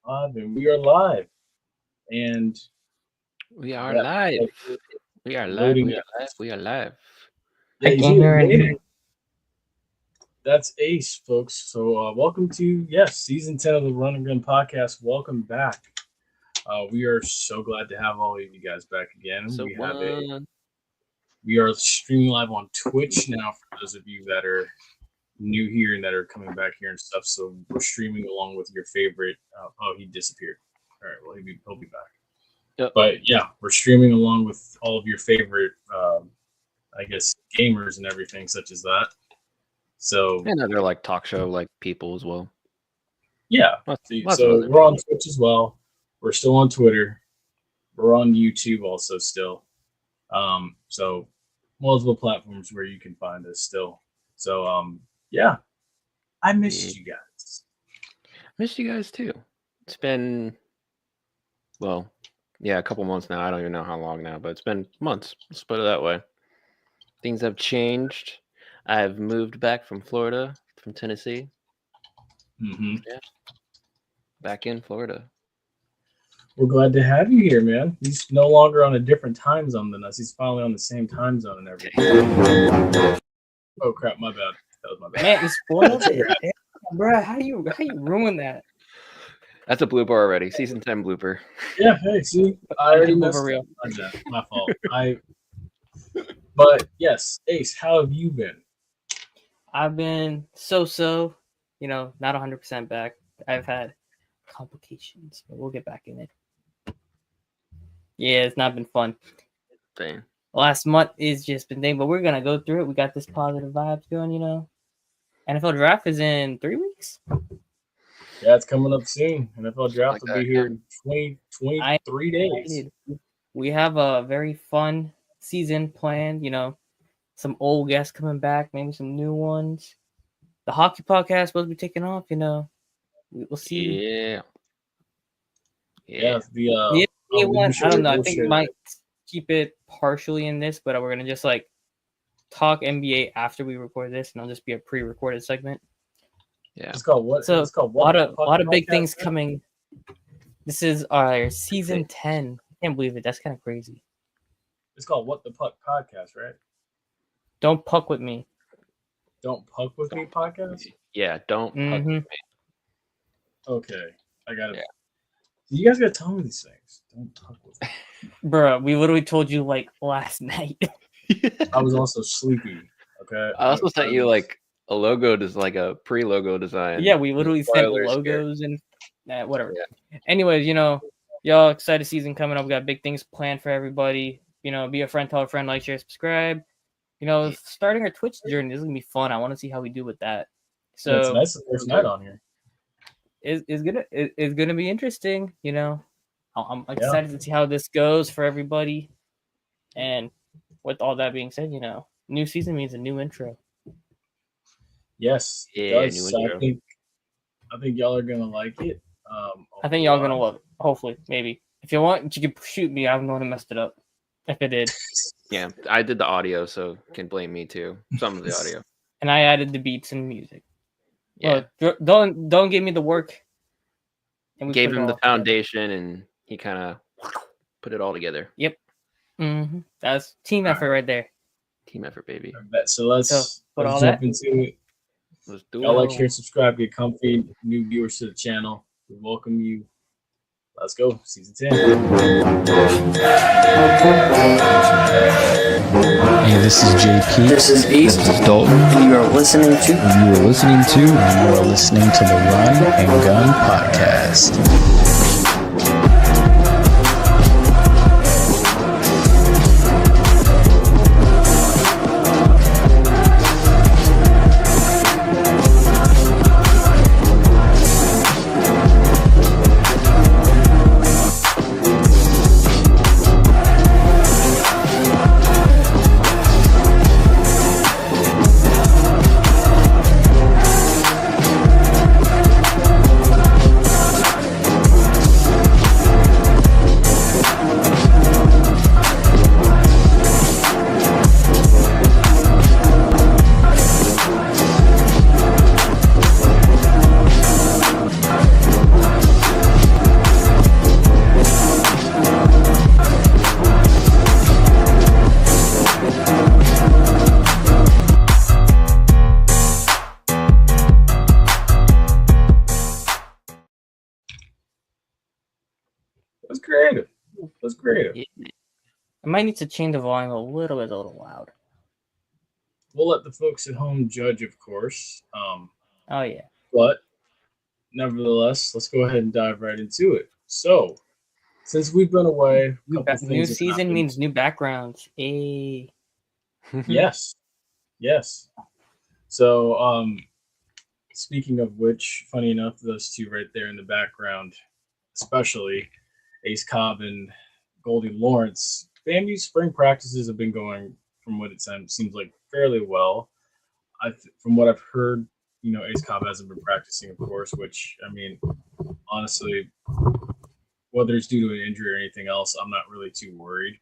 And we are live. And We are yeah, live. We are live. loading. We are live. We are live. Yeah, I you can see it hear it. loading. That's Ace, folks. So welcome to season 10 of the Run and Gun podcast. Welcome back. We are so glad to have all of you guys back again. So We are streaming live on Twitch now for those of you that are new here and that are coming back here and stuff. So we're streaming along with your favorite. He disappeared. All right, well he'll be back. Yep. But yeah, we're streaming along with all of your favorite, gamers and everything such as that. So and other like talk show like people as well. yeah, Lots so of other we're on Twitch as well. We're still on Twitter. We're on YouTube also still. So multiple platforms where you can find us still. So yeah, I missed you guys. Missed you guys too. It's been a couple months now. I don't even know how long now, but it's been months. Let's put it that way. Things have changed. I've moved back from Florida, from Tennessee. Mm-hmm. Yeah, back in Florida. We're glad to have you here, man. He's no longer on a different time zone than us. He's finally on the same time zone and everything. Oh crap, my bad. That was my bad. Man, it's spoiled it. Bro, how you ruin that? That's a blooper already. Season 10 blooper. Yeah, hey, see, I already messed up. My fault. But yes, Ace, how have you been? I've been so, not 100% back. I've had complications, but we'll get back in it. Yeah, it's not been fun. Dang. Last month is just been dang, but we're gonna go through it. We got this positive vibes going, NFL draft is in 3 weeks. Yeah, it's coming up soon. NFL draft will be here in 23 days. We have a very fun season planned, some old guests coming back, maybe some new ones. The hockey podcast supposed to be taking off, we'll see. Yeah. The NBA one, I don't know. I think we might keep it partially in this, but we're gonna just like talk NBA after we record this, and it'll just be a pre-recorded segment. Yeah, it's called what? So it's called what? A lot of big things coming. This is our season 10. I can't believe it. That's kind of crazy. It's called What the Puck podcast, right? Don't puck with me. Don't puck with me podcast. Yeah, don't puck with me. Okay, I got it. Yeah. You guys gotta tell me these things. Don't puck with me, bro. We literally told you like last night. I was also sleepy. Okay. I also sent you like a logo, like a pre-logo design. Yeah, we literally sent logos and whatever. Yeah. Anyways, y'all excited season coming up. We got big things planned for everybody. Be a friend, tell a friend, like, share, subscribe. Starting our Twitch journey, this is gonna be fun. I want to see how we do with that. So it's nice the first night on here. It's gonna be interesting. I'm excited to see how this goes for everybody. And with all that being said, new season means a new intro. Yes, yeah, new intro. I think y'all are gonna like it. I think y'all are gonna love it. Hopefully, maybe. If you want, you can shoot me. I'm the one who messed it up. If it did. Yeah, I did the audio, so can blame me too. Some of the audio. And I added the beats and music. Yeah. Well, don't give me the work. And we gave him the foundation, and he kind of put it all together. Yep. Mm-hmm. That's team effort right there. Team effort, baby. So let's jump into it. Let's do y'all like, share, subscribe, get comfy. New viewers to the channel, we welcome you. Let's go, season 10. Hey, this is JP. This is Ace. This is Dalton. And you are listening to the Run and Gun podcast. That's creative. That's creative. Yeah. I might need to change the volume a little bit, a little loud. We'll let the folks at home judge, of course. Oh yeah. But nevertheless, let's go ahead and dive right into it. So, since we've been away, a couple New things have season happened. means new backgrounds. Hey. Yes, yes. So, speaking of which, funny enough, those two right there in the background, especially Ace Cobb and Goldie Lawrence, FAMU spring practices have been going, from what it seems like, fairly well. From what I've heard, Ace Cobb hasn't been practicing, of course, which, I mean, honestly, whether it's due to an injury or anything else, I'm not really too worried,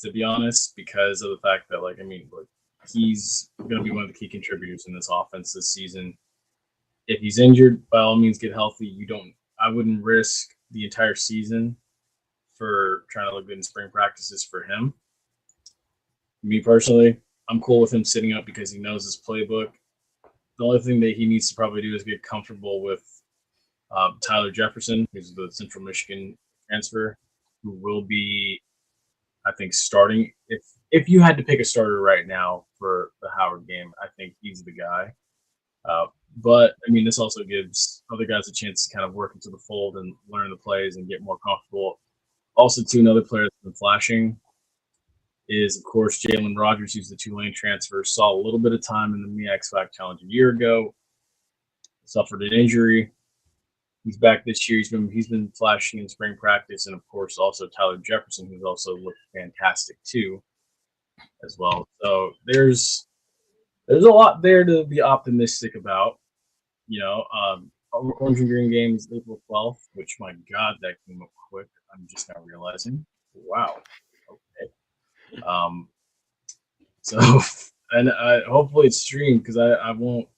to be honest, because of the fact that, he's going to be one of the key contributors in this offense this season. If he's injured, by all means, get healthy. I wouldn't risk the entire season for trying to look good in spring practices for him. Me personally, I'm cool with him sitting up because he knows his playbook. The only thing that he needs to probably do is get comfortable with Tyler Jefferson, who's the Central Michigan transfer, who will be, I think, starting. If you had to pick a starter right now for the Howard game, I think he's the guy. But I mean, this also gives other guys a chance to kind of work into the fold and learn the plays and get more comfortable. Also, too, another player that's been flashing is, of course, Jalen Rogers, who's the Tulane transfer. Saw a little bit of time in the MEAC Challenge a year ago. Suffered an injury. He's back this year. He's been flashing in spring practice, and of course, also Tyler Jefferson, who's also looked fantastic too, as well. So there's a lot there to be optimistic about. Orange and Green games April 12th, which, my God, that came up quick. I'm just now realizing. Wow. Okay. So, and hopefully it's streamed because I won't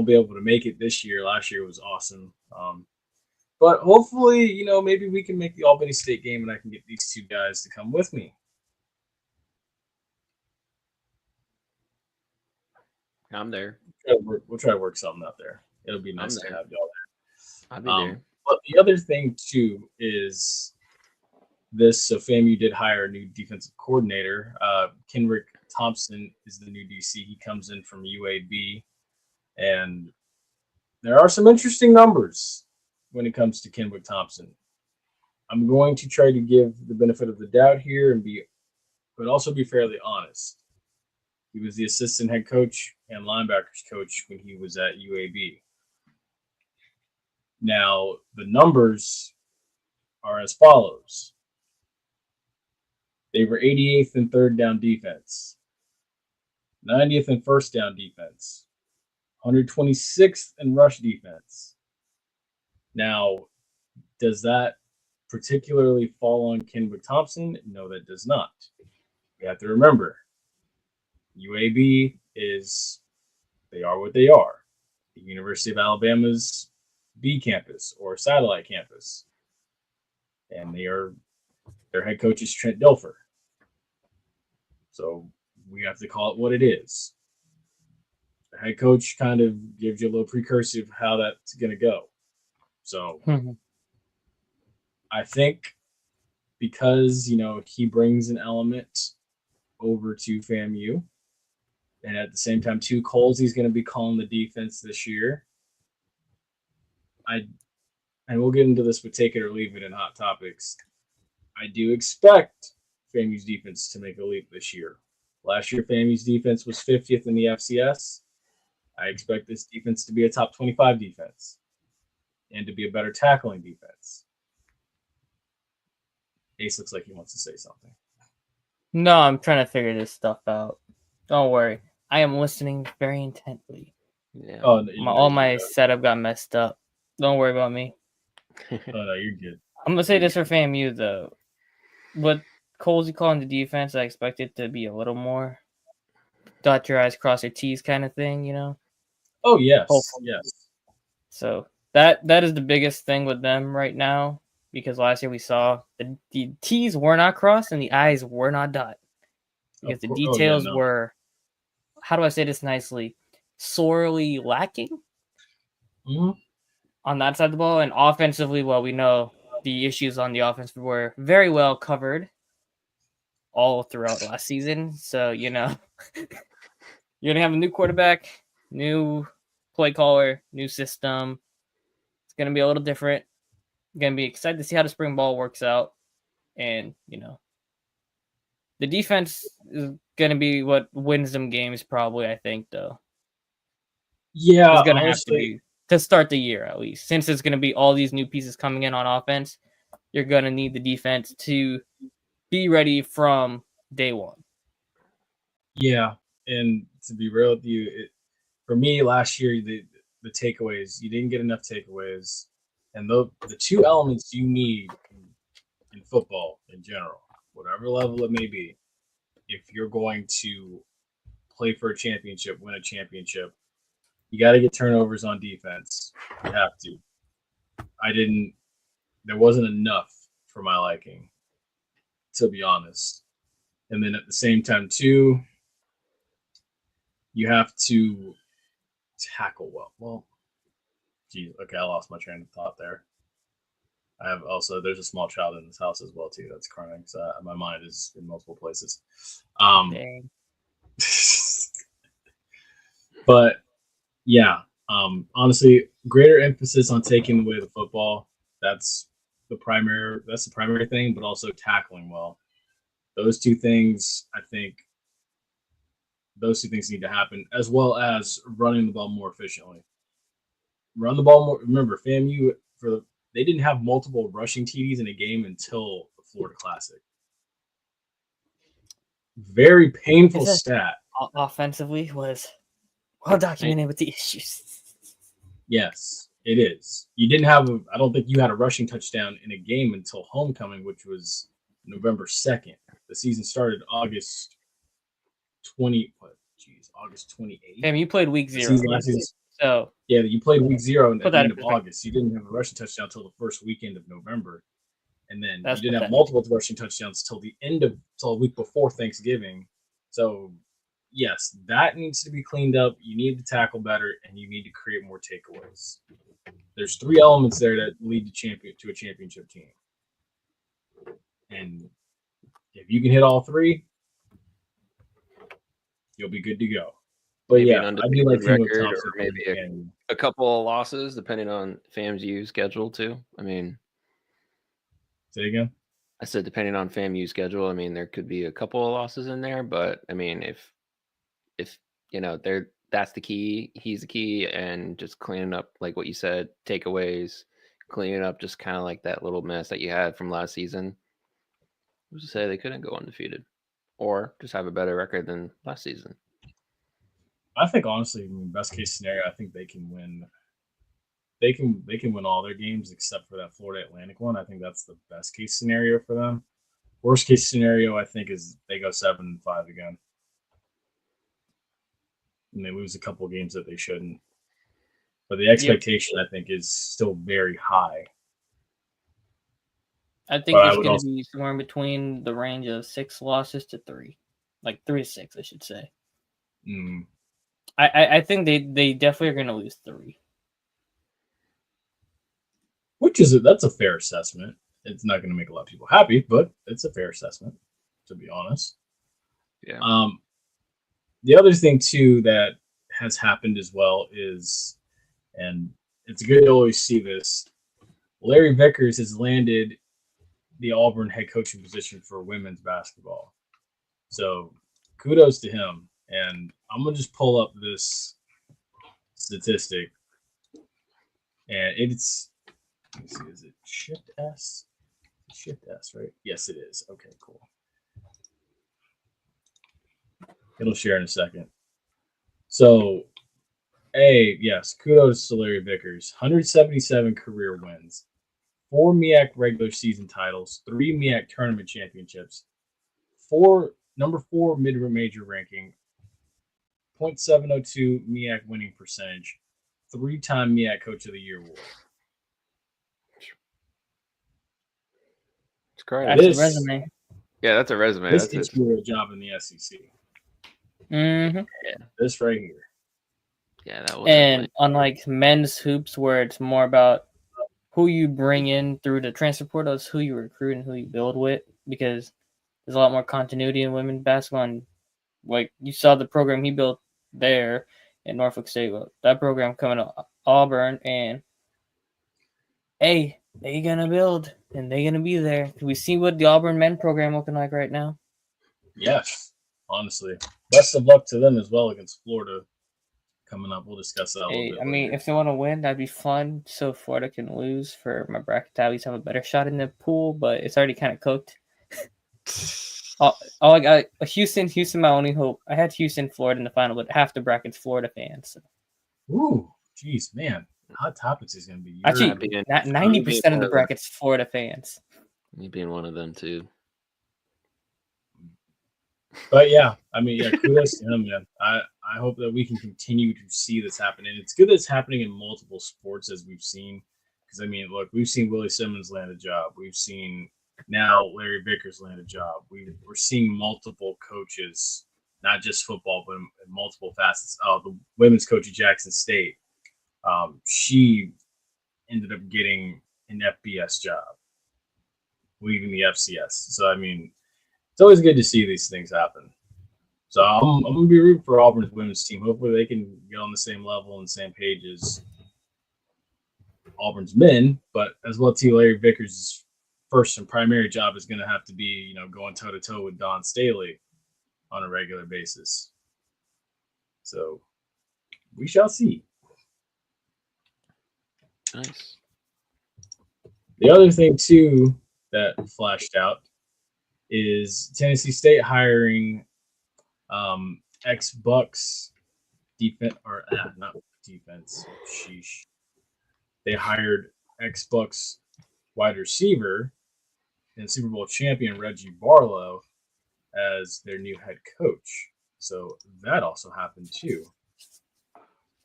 be able to make it this year. Last year was awesome. But hopefully, maybe we can make the Albany State game and I can get these two guys to come with me. I'm there. We'll try to work something out there. It'll be nice to have y'all there. I'll be there. But the other thing, too, is this. So FAMU did hire a new defensive coordinator. Kenrick Thompson is the new DC. He comes in from UAB. And there are some interesting numbers when it comes to Kenrick Thompson. I'm going to try to give the benefit of the doubt here but also be fairly honest. He was the assistant head coach and linebackers coach when he was at UAB. Now, the numbers are as follows. They were 88th in third down defense, 90th in first down defense, 126th in rush defense. Now, does that particularly fall on Kenrick Thompson? No, that does not. You have to remember, UAB they are what they are. The University of Alabama's B campus or satellite campus. And their head coach is Trent Dilfer. So we have to call it what it is. The head coach kind of gives you a little precursor of how that's going to go. So I think because, he brings an element over to FAMU, and at the same time, too, Colsey's going to be calling the defense this year. And we'll get into this with Take It or Leave It in Hot Topics. I do expect FAMU's defense to make a leap this year. Last year, FAMU's defense was 50th in the FCS. I expect this defense to be a top 25 defense and to be a better tackling defense. Ace looks like he wants to say something. No, I'm trying to figure this stuff out. Don't worry. I am listening very intently. Yeah. Oh, no, All my setup got messed up. Don't worry about me. Oh, no, you're good. I'm going to say this for FAMU, though. With Colsey calling the defense, I expect it to be a little more dot your I's, cross your T's kind of thing, Oh, yes. Hopefully. Yes. So that is the biggest thing with them right now, because last year we saw the T's were not crossed and the I's were not dot. Because the details were, how do I say this nicely, sorely lacking on that side of the ball. And offensively, well, we know the issues on the offense were very well covered all throughout last season. So, you're going to have a new quarterback, new play caller, new system. It's going to be a little different. Going to be excited to see how the spring ball works out. And, the defense is going to be what wins them games, probably, I think, though. Yeah, it's going to have to be to start the year, at least. Since it's going to be all these new pieces coming in on offense, you're going to need the defense to be ready from day one. Yeah, and to be real with you, for me last year, the takeaways, you didn't get enough takeaways, and the two elements you need in football in general, whatever level it may be, if you're going to play for a championship, win a championship, you got to get turnovers on defense. You have to. There wasn't enough for my liking, to be honest. And then at the same time, too, you have to tackle well. Well, geez, okay, I lost my train of thought there. I have also, there's a small child in this house as well, too, that's crying. So my mind is in multiple places. Dang. But yeah, honestly, greater emphasis on taking away the football. That's the primary thing, but also tackling well. Those two things, I think, need to happen, as well as running the ball more efficiently. Run the ball more. Remember, FAMU they didn't have multiple rushing TDs in a game until the Florida Classic. Very painful stat. Offensively was well documented with the issues. Yes, it is. You didn't have I don't think you had a rushing touchdown in a game until homecoming, which was November 2nd. The season started August 28th. Damn, you played week 0. So yeah, you played week 0 at the end of August. You didn't have a rushing touchdown until the first weekend of November. And then you didn't have multiple rushing touchdowns till a week before Thanksgiving. So yes, that needs to be cleaned up. You need to tackle better, and you need to create more takeaways. There's 3 elements there that lead to a championship team. And if you can hit all 3, you'll be good to go. But maybe yeah, I do like record, or maybe a couple of losses, depending on FAMU's schedule too. I mean, say again. I said depending on FAMU's schedule. I mean, there could be a couple of losses in there, but I mean, if that's the key, he's the key, and just cleaning up, like what you said, takeaways, cleaning up just kind of like that little mess that you had from last season. Who's to say they couldn't go undefeated, or just have a better record than last season? I think honestly, best case scenario, I think they can win. They can win all their games except for that Florida Atlantic one. I think that's the best case scenario for them. Worst case scenario, I think, is they go 7-5 again, and they lose a couple of games that they shouldn't. But the expectation, I think, is still very high. I think it's going to be somewhere in between the range of 6 losses to 3, like 3 to 6, I should say. Mm. I think they definitely are going to lose 3. That's a fair assessment. It's not going to make a lot of people happy, but it's a fair assessment, to be honest. Yeah. The other thing too that has happened as well is, and it's good to always see this, Larry Vickers has landed the Auburn head coaching position for women's basketball. So kudos to him. And I'm going to just pull up this statistic. And it's, let me see, is it Shift S? Shift S, right? Yes, it is. Okay, cool. It'll share in a second. So, yes, kudos to Larry Vickers. 177 career wins, 4 MEAC regular season titles, 3 MEAC tournament championships, number 4 mid-major ranking, .702 MEAC winning percentage, 3-time MEAC Coach of the Year award. It's great. That's a resume. Yeah, that's a resume. This is a real job in the SEC. Mm-hmm. Yeah, this right here. Yeah, that was. And unlike men's hoops, where it's more about who you bring in through the transfer portal is who you recruit and who you build with, because there's a lot more continuity in women's basketball. And like you saw the program he built there in Norfolk State, that program coming to Auburn, and hey, they gonna build and they gonna be there. We see what the Auburn men program looking like right now. Yes, honestly, best of luck to them as well against Florida coming up. We'll discuss that a little bit. I mean, if they want to win, that'd be fun. So Florida can lose for my bracket to at least have a better shot in the pool, but it's already kind of cooked. I got Houston, my only hope. I had Houston, Florida in the final, but half the bracket's Florida fans. So. Ooh, jeez, man. Hot Topics is going to be actually 90% of the bracket's Florida fans. Me being one of them too. But yeah, I mean, yeah, kudos to him, man. I hope that we can continue to see this happen, and it's good that it's happening in multiple sports as we've seen. Because I mean, look, we've seen Willie Simmons land a job. We've seen now Larry Vickers land a job. We're seeing multiple coaches, not just football, but in multiple facets. The women's coach at Jackson State, she ended up getting an FBS job, leaving the FCS. So I mean, it's always good to see these things happen. So I'm gonna be rooting for Auburn's women's team. Hopefully they can get on the same level and same page as Auburn's men, but as well too, Larry Vickers' first and primary job is going to have to be, going toe to toe with Don Staley on a regular basis. So we shall see. Nice. The other thing too that flashed out is Tennessee State hiring ex-Bucks defense, or not defense. Sheesh. They hired ex-Bucks wide receiver and Super Bowl champion Reggie Barlow as their new head coach. So that also happened too.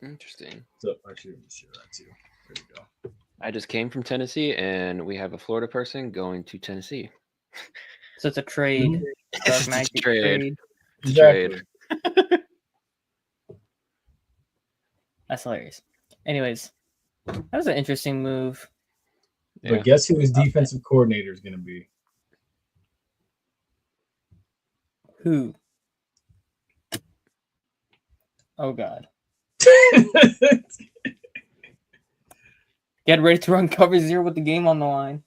Interesting. So actually, let me share that too. There we go. I just came from Tennessee, and we have a Florida person going to Tennessee. So it's a trade. Mhm. It's a trade. It's Exactly. a trade. That's hilarious. Anyways, that was an interesting move. But guess who his defensive coordinator is going to be? Who? Oh, God. Get ready to run cover zero with the game on the line.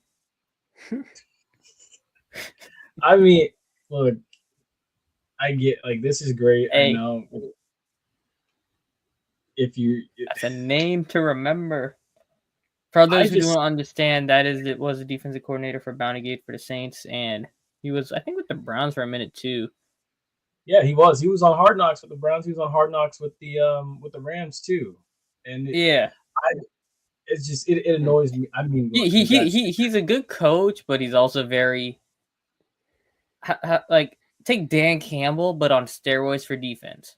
I mean, look, I get, this is great. Hey. I know. That's a name to remember. For those who don't understand, it was a defensive coordinator for Bountygate for the Saints, and he was, I think, with the Browns for a minute too. Yeah, he was. He was on Hard Knocks with the Browns. He was on Hard Knocks with the Rams too. And it's just it annoys me. I mean, look, he's a good coach, but he's also very take Dan Campbell, but on steroids for defense.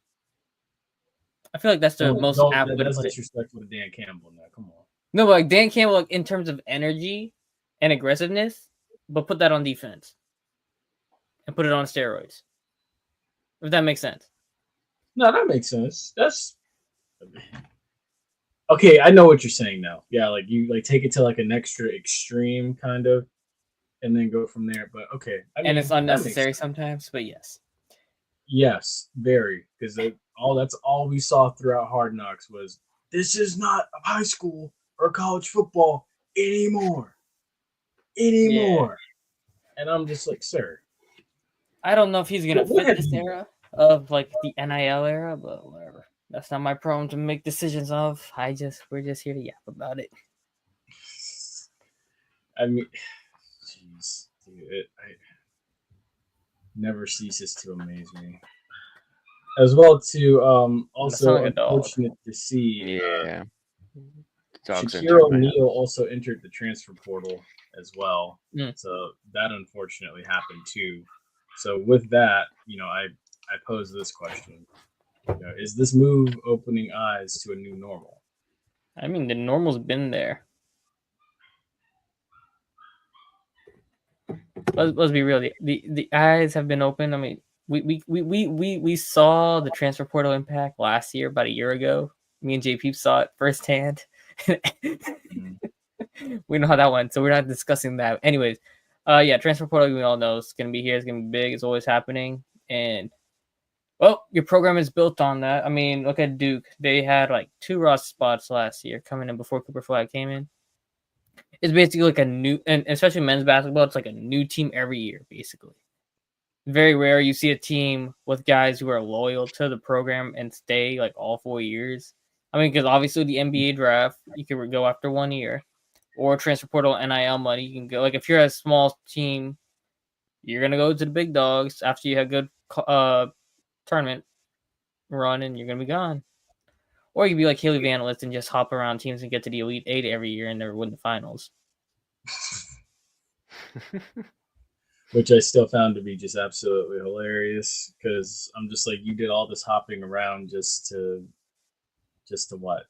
I feel like that's the most apt way to put it. That's disrespectful to Dan Campbell. Now, come on. No, but Dan Campbell, in terms of energy and aggressiveness, but put that on defense and put it on steroids. If that makes sense. No, that makes sense. That's okay. I know what you're saying now. Yeah, you take it to an extra extreme kind of, and then go from there. But okay, and it's unnecessary sometimes. But yes. Yes, very, because that's all we saw throughout Hard Knocks was this is not high school or college football anymore. Yeah. And I'm just like, sir. I don't know if he's gonna fit this era of the NIL era, but whatever. That's not my problem to make decisions of. We're just here to yap about it. I mean, jeez, dude, never ceases to amaze me. As well, too, also unfortunate to see. Yeah. Shaquille O'Neal also entered the transfer portal as well. So that unfortunately happened too. So with that, I pose this question. Is this move opening eyes to a new normal? I mean, the normal's been there. Let's be real. The eyes have been open. I mean, we saw the transfer portal impact last year, about a year ago. Me and JP saw it firsthand. We know how that went, so we're not discussing that. Anyways, yeah, transfer portal, we all know it's gonna be here. It's gonna be big. It's always happening, and well, your program is built on that. I mean, look at Duke. They had like 2 roster spots last year coming in before Cooper Flag came in. It's basically like a new, and especially men's basketball, it's like a new team every year, basically. Very rare you see a team with guys who are loyal to the program and stay like all 4 years. I mean, because obviously the NBA draft, you can go after 1 year, or transfer portal NIL money, you can go. Like if you're a small team, you're gonna go to the big dogs after you have good tournament run, and you're gonna be gone. Or you can be like Haley Van List and just hop around teams and get to the Elite Eight every year and never win the finals. Which I still found to be just absolutely hilarious, because I'm just like, you did all this hopping around just to what?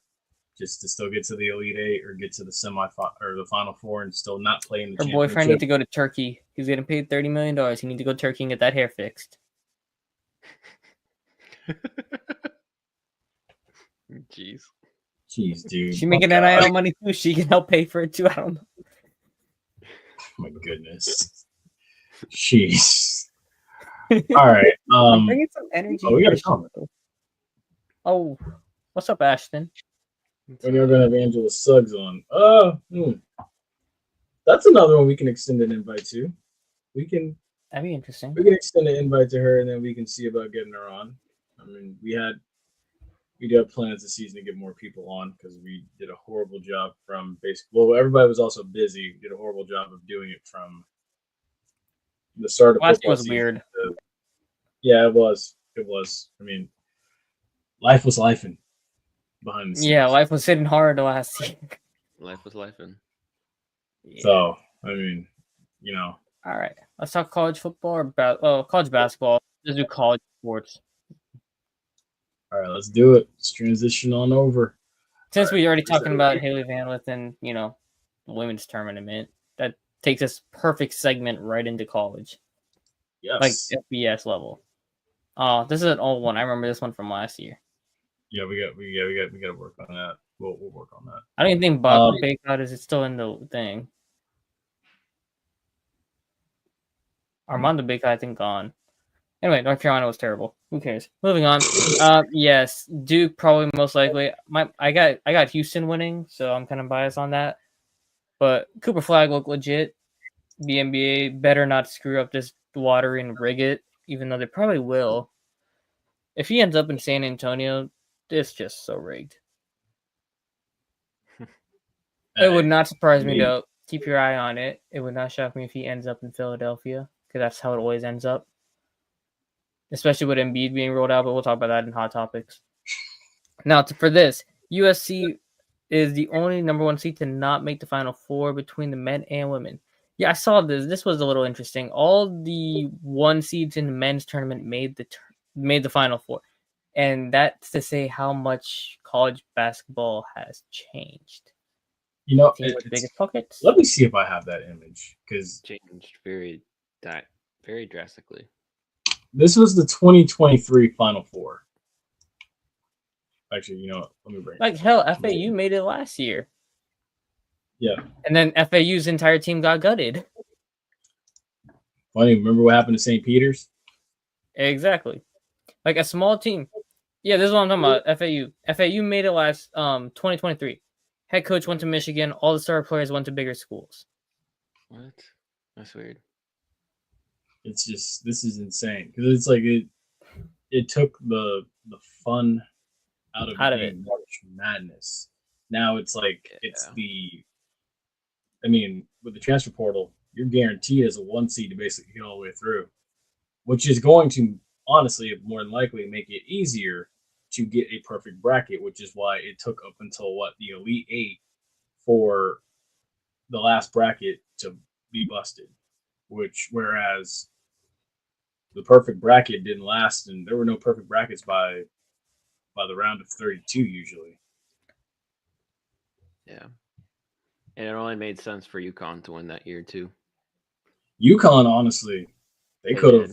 Just to still get to the Elite Eight or get to the or the Final Four and still not play in the Her championship. boyfriend needs to go to Turkey. He's getting paid $30 million. He needs to go to Turkey and get that hair fixed. Jeez, dude. She making NIL money too. She can help pay for it too. I don't know. Oh my goodness. Jeez. All right. I'm bringing some energy. Oh, we got a comment. Oh, what's up, Ashton? When you're gonna have Angela Suggs on. That's another one we can extend an invite to. That'd be interesting. We can extend an invite to her, and then we can see about getting her on. I mean, we do have plans this season to get more people on, because we did a horrible job from well, everybody was also busy. We did a horrible job of doing it from the start of last football year was season. weird. Yeah, it was. I mean, life was lifing behind the scenes. Yeah, life was hitting hard last year. life was lifing. Yeah. So, I mean, All right, let's talk college football or college basketball. Let's do college sports. All right, let's do it. Let's transition on over. Since we're already talking about Haley Van Lith and, the women's tournament, that takes this perfect segment right into college. Yes. Like FBS level. Oh, this is an old one. I remember this one from last year. Yeah, we got to work on that. We'll work on that. I don't even think Bob Baycott is still in the thing. Armando Baycott, I think, gone. Anyway, North Carolina was terrible. Who cares? Moving on. Yes, Duke probably most likely. I got Houston winning, so I'm kind of biased on that. But Cooper Flag looked legit. The NBA better not screw up this lottery and rig it, even though they probably will. If he ends up in San Antonio, it's just so rigged. It would not surprise me, though. Keep your eye on it. It would not shock me if he ends up in Philadelphia, because that's how it always ends up. Especially with Embiid being rolled out, but we'll talk about that in Hot Topics. Now, for this, USC is the only number 1 seed to not make the Final Four between the men and women. Yeah, I saw this. This was a little interesting. All the 1 seeds in the men's tournament made the Final Four. And that's to say how much college basketball has changed. It's biggest pockets. Let me see if I have that image, because changed very drastically. This was the 2023 Final Four. Actually, let me bring it. Like hell, FAU made it last year. Yeah. And then FAU's entire team got gutted. Funny, remember what happened to St. Peter's? Exactly. Like a small team. Yeah, this is what I'm talking about. FAU. FAU made it last 2023. Head coach went to Michigan. All the star players went to bigger schools. What? That's weird. It's just, this is insane, because it's like it took the fun out of it. March Madness. Now it's like it's with the transfer portal, you're guaranteed as a 1 seed to basically get all the way through, which is going to honestly more than likely make it easier to get a perfect bracket, which is why it took up until the Elite Eight for the last bracket to be busted. Whereas the perfect bracket didn't last, and there were no perfect brackets by the round of 32 usually. Yeah, and it only made sense for UConn to win that year too. UConn, honestly, they could have.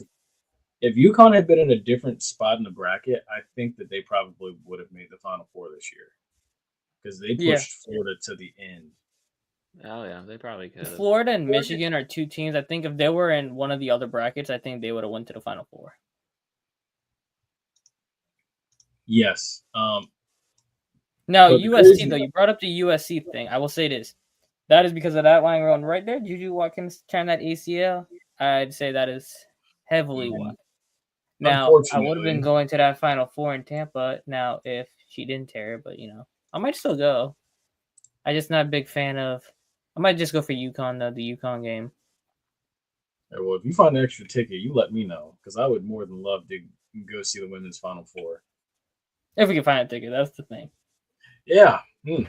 If UConn had been in a different spot in the bracket, I think that they probably would have made the Final Four this year, because they pushed Florida to the end. Oh yeah, they probably could. Florida and Michigan are two teams. I think if they were in one of the other brackets, I think they would have went to the Final Four. Yes. Now But the USC crazy- though, you brought up the USC thing. I will say this: that is because of that line run right there. Juju Watkins trying that ACL. I'd say that is heavily Mhm. why. Now I would have been Unfortunately. going to that Final Four in Tampa. Now if she didn't tear, but I might still go. I'm just not a big fan of. I might just go for UConn though, the UConn game. Yeah, well, if you find an extra ticket, you let me know because I would more than love to go see the women's Final Four. If we can find a ticket, that's the thing. Yeah. If we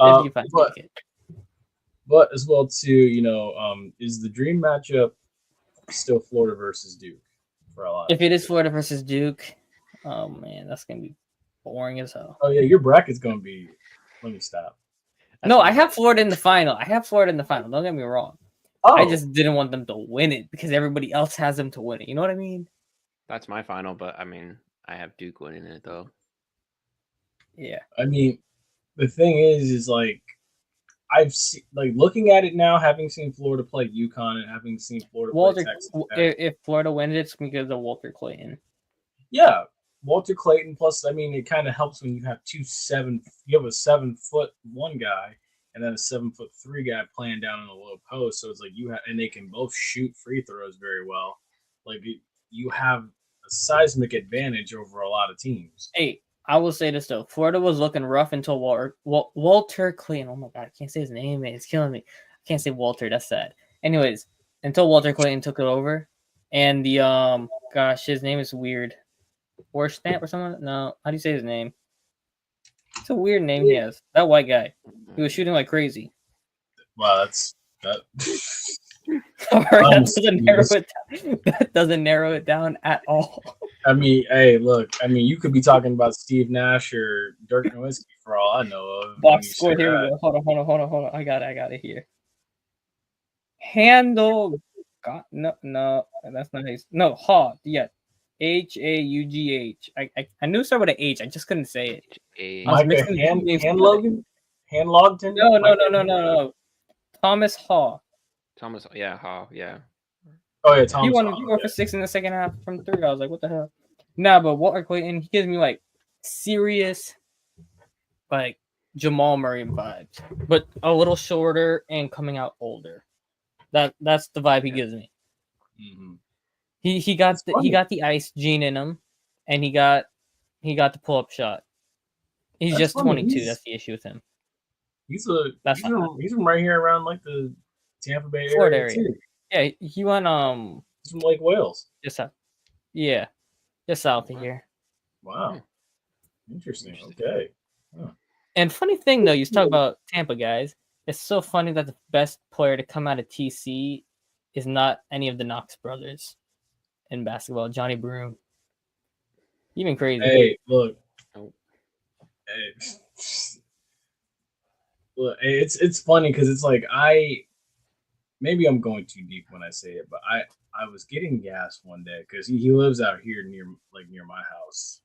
can find a ticket. But as well too, is the dream matchup still Florida versus Duke for a lot? If it is Florida versus Duke, oh man, that's gonna be boring as hell. Oh yeah, your bracket's gonna be. Let me stop. No, I have Florida in the final. Don't get me wrong. Oh, I just didn't want them to win it because everybody else has them to win it. You know what I mean? That's my final, but I mean, I have Duke winning it though. Yeah. I mean, the thing is like I've seen, like looking at it now, having seen Florida play UConn and having seen Florida Walter, play Texas. if Florida wins, it's because of Walter Clayton. Yeah, Walter Clayton. Plus, I mean, it kind of helps when you have You have a 7'1" guy and then a 7'3" guy playing down in the low post. So it's like and they can both shoot free throws very well. Like you have a seismic advantage over a lot of teams. Hey, I will say this though: Florida was looking rough until Walter Clayton. Oh my god, I can't say his name, man. It's killing me. I can't say Walter. That's sad. Anyways, until Walter Clayton took it over, and the gosh, his name is weird. Stamp or something? No, how do you say his name? It's a weird name he has. That white guy. He was shooting like crazy. Wow, that. All right, that doesn't narrow it down at all. I mean, hey, look. I mean, you could be talking about Steve Nash or Dirk Nowitzki for all I know of. Box score. Here we go. Hold on. I got it here. Handle. God, no, that's not his. No, Haw. Yeah, Haugh. I knew it started with an H. I just couldn't say it. Micah Handlogan? Handlogton? No. Thomas Haw. Haw, yeah. Oh yeah, Thomas. He won for 6 in the second half from 3. I was like, what the hell? Nah, but Walter Clayton, he gives me like serious, like Jamal Murray vibes, but a little shorter and coming out older. That's the vibe he gives me. Mm-hmm. He got the ice gene in him, and he got the pull up shot. He's just 22. That's the issue with him. He's from right here around like the Tampa Bay area too. Yeah, he went He's from Lake Wales. Just south. Yeah, just south of here. Wow, interesting. Okay. Huh. And funny thing though, you talk about Tampa guys. It's so funny that the best player to come out of TC is not any of the Knox brothers in basketball. Johnny Broom. Even crazy. Hey, look. Hey. Look, it's funny because it's like maybe I'm going too deep when I say it, but I was getting gas one day because he lives out here near my house.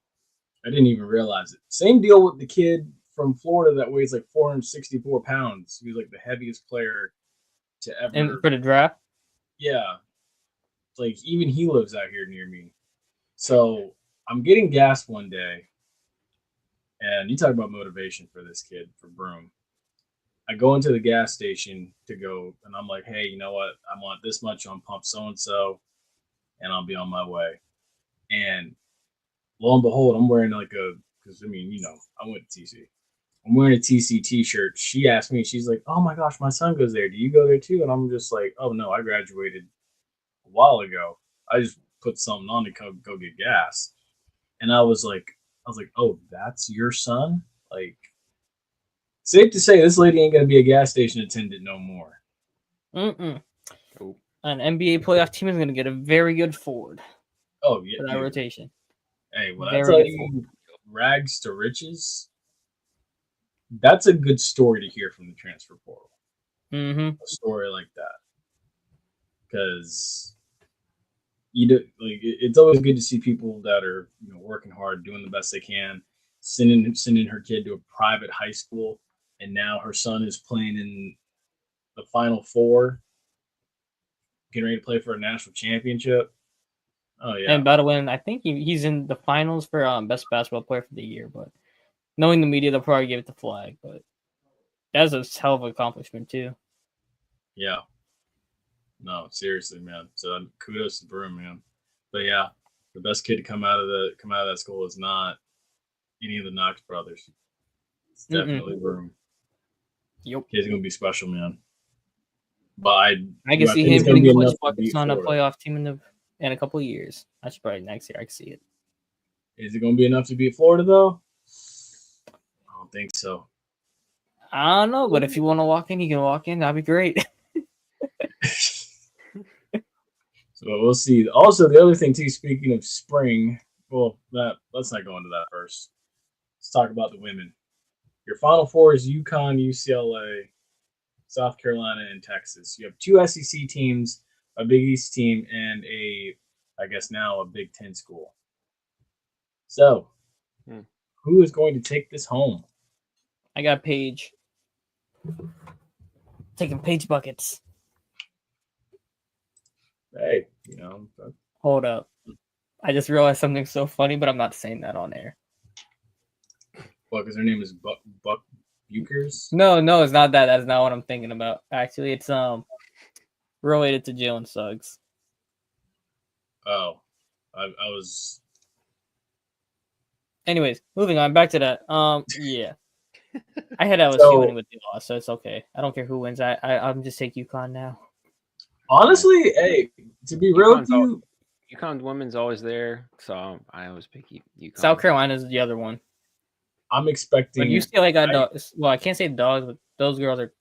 I didn't even realize it. Same deal with the kid from Florida that weighs like 464 pounds. He was like the heaviest player to ever. And for the draft? Yeah. Like even he lives out here near me. So I'm getting gas one day. And you talk about motivation for this kid, for Broom. I go into the gas station to go, and I'm like, hey, you know what? I want this much on pump so-and-so, and I'll be on my way. And lo and behold, I'm wearing because I went to TC. I'm wearing a TC t-shirt. She asked me, she's like, oh my gosh, my son goes there. Do you go there too? And I'm just like, oh no, I graduated a while ago. I just put something on to go get gas. And I was like, oh, that's your son? Like, safe to say this lady ain't going to be a gas station attendant no more. Mm-mm. Oh. An NBA playoff team is going to get a very good forward. Oh, yeah. For that rotation. Hey, when I tell you rags to riches, that's a good story to hear from the transfer portal. Mm-hmm. A story like that. Because it's always good to see people that are working hard, doing the best they can, sending her kid to a private high school. and now her son is playing in the Final Four, getting ready to play for a national championship. Oh yeah, And about to win. I think he's in the finals for best basketball player for the year. But knowing the media, they'll probably give it the flag. But that's a hell of an accomplishment too. yeah. No, seriously, man. So kudos to Broom, man. But yeah, the best kid to come out of that school is not any of the Knox brothers. It's definitely Broom. Yep. He's gonna be special, man. But I can see him putting clutch buckets on a playoff team in a couple of years. That's probably next year. I can see it. Is it gonna be enough to beat Florida though? I don't think so. I don't know, but if you want to walk in, you can walk in. That'd be great. So we'll see. Also, the other thing too, speaking of spring, well, let's not go into that first. Let's talk about the women. Your Final Four is UConn, UCLA, South Carolina, and Texas. You have two SEC teams, a Big East team, and I guess now a Big Ten school. So, who is going to take this home? I got Paige. Taking Paige buckets. Hey, Hold up. I just realized something so funny, but I'm not saying that on air. Well, because her name is Buck Bukers? No, it's not that. That's not what I'm thinking about. Actually, it's related to Jalen Suggs. Oh, I was. Anyways, moving on. Back to that. Yeah. I had LSU winning with the loss, so it's okay. I don't care who wins. I'm just take UConn now. Honestly, hey, to be real with you, UConn's women's always there, so I always pick UConn. South Carolina is the other one. I'm expecting. But UCLA got dogs. Well, I can't say dogs, but those girls are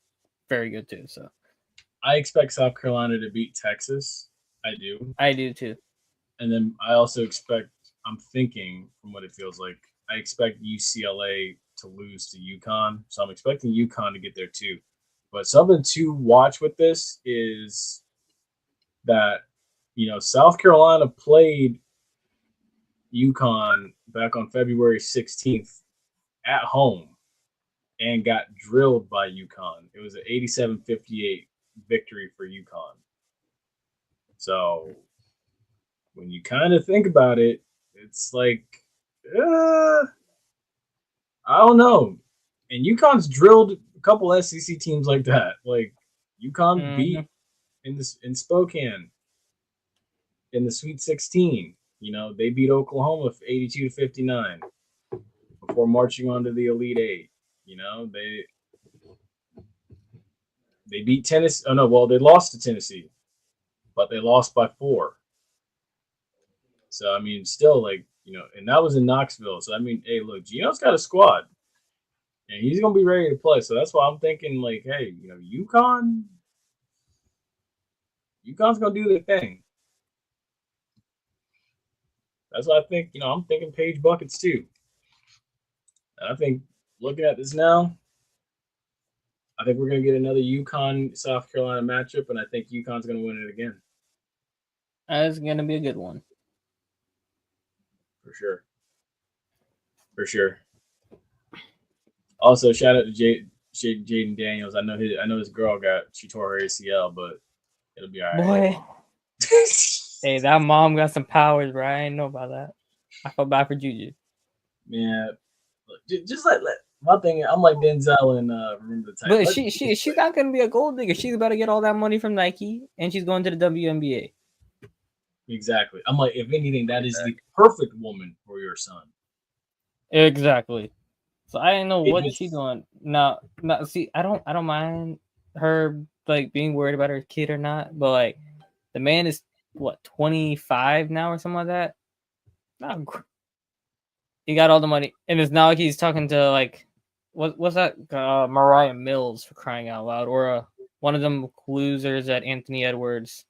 very good too. So I expect South Carolina to beat Texas. I do. I do too. And then I also expect. I'm thinking, from what it feels like, I expect UCLA to lose to UConn. So I'm expecting UConn to get there too. But something to watch with this is that, South Carolina played UConn back on February 16th at home and got drilled by UConn. It was an 87-58 victory for UConn. So when you kind of think about it, it's like, I don't know. And UConn's drilled a couple SEC teams like that. Like UConn beat in Spokane in the Sweet 16. They beat Oklahoma 82-59 before marching on to the Elite Eight. They beat Tennessee. Oh no, well they lost to Tennessee, but they lost by 4. So I mean, still and that was in Knoxville. So I mean, hey, look, Gino's got a squad. And he's gonna be ready to play, so that's why I'm thinking, hey, UConn's gonna do their thing. That's what I think. I'm thinking Paige buckets too. And I think looking at this now, I think we're gonna get another UConn South Carolina matchup, and I think UConn's gonna win it again. That's gonna be a good one. For sure. Also, shout out to Jaden Daniels. I know his girl she tore her ACL, but it'll be all right. Boy, hey, that mom got some powers, bro. I didn't know about that. I felt bad for Juju. Yeah, just let my thing. I'm like Denzel and Remember the Titans. But she's not gonna be a gold digger. She's about to get all that money from Nike, and she's going to the WNBA. Exactly. I'm like, if anything, that is the perfect woman for your son. Exactly. So I didn't know what she's doing. Now, see, I don't mind her being worried about her kid or not, but the man is what 25 now or something like that. He got all the money, and it's not like he's talking to what's that Mariah Mills, for crying out loud, or one of them losers that Anthony Edwards.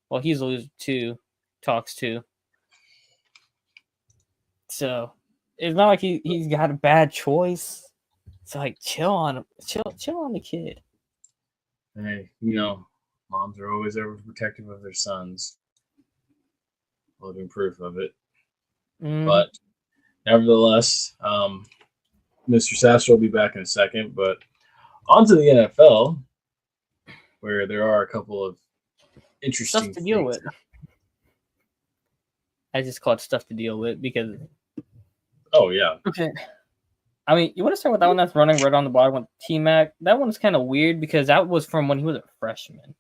Well, he's a loser too. Talks to. So it's not like he's got a bad choice. It's chill on him. Chill on the kid. Hey, moms are always over protective of their sons. Living proof of it. But nevertheless, Mr. Sasser will be back in a second. But On to the NFL, where there are a couple of interesting Stuff to deal things. with. I just call it stuff to deal with because. Oh yeah. Okay. I mean, you want to start with that one that's running right on the bottom with T-Mac? That one's kind of weird because that was from when he was a freshman,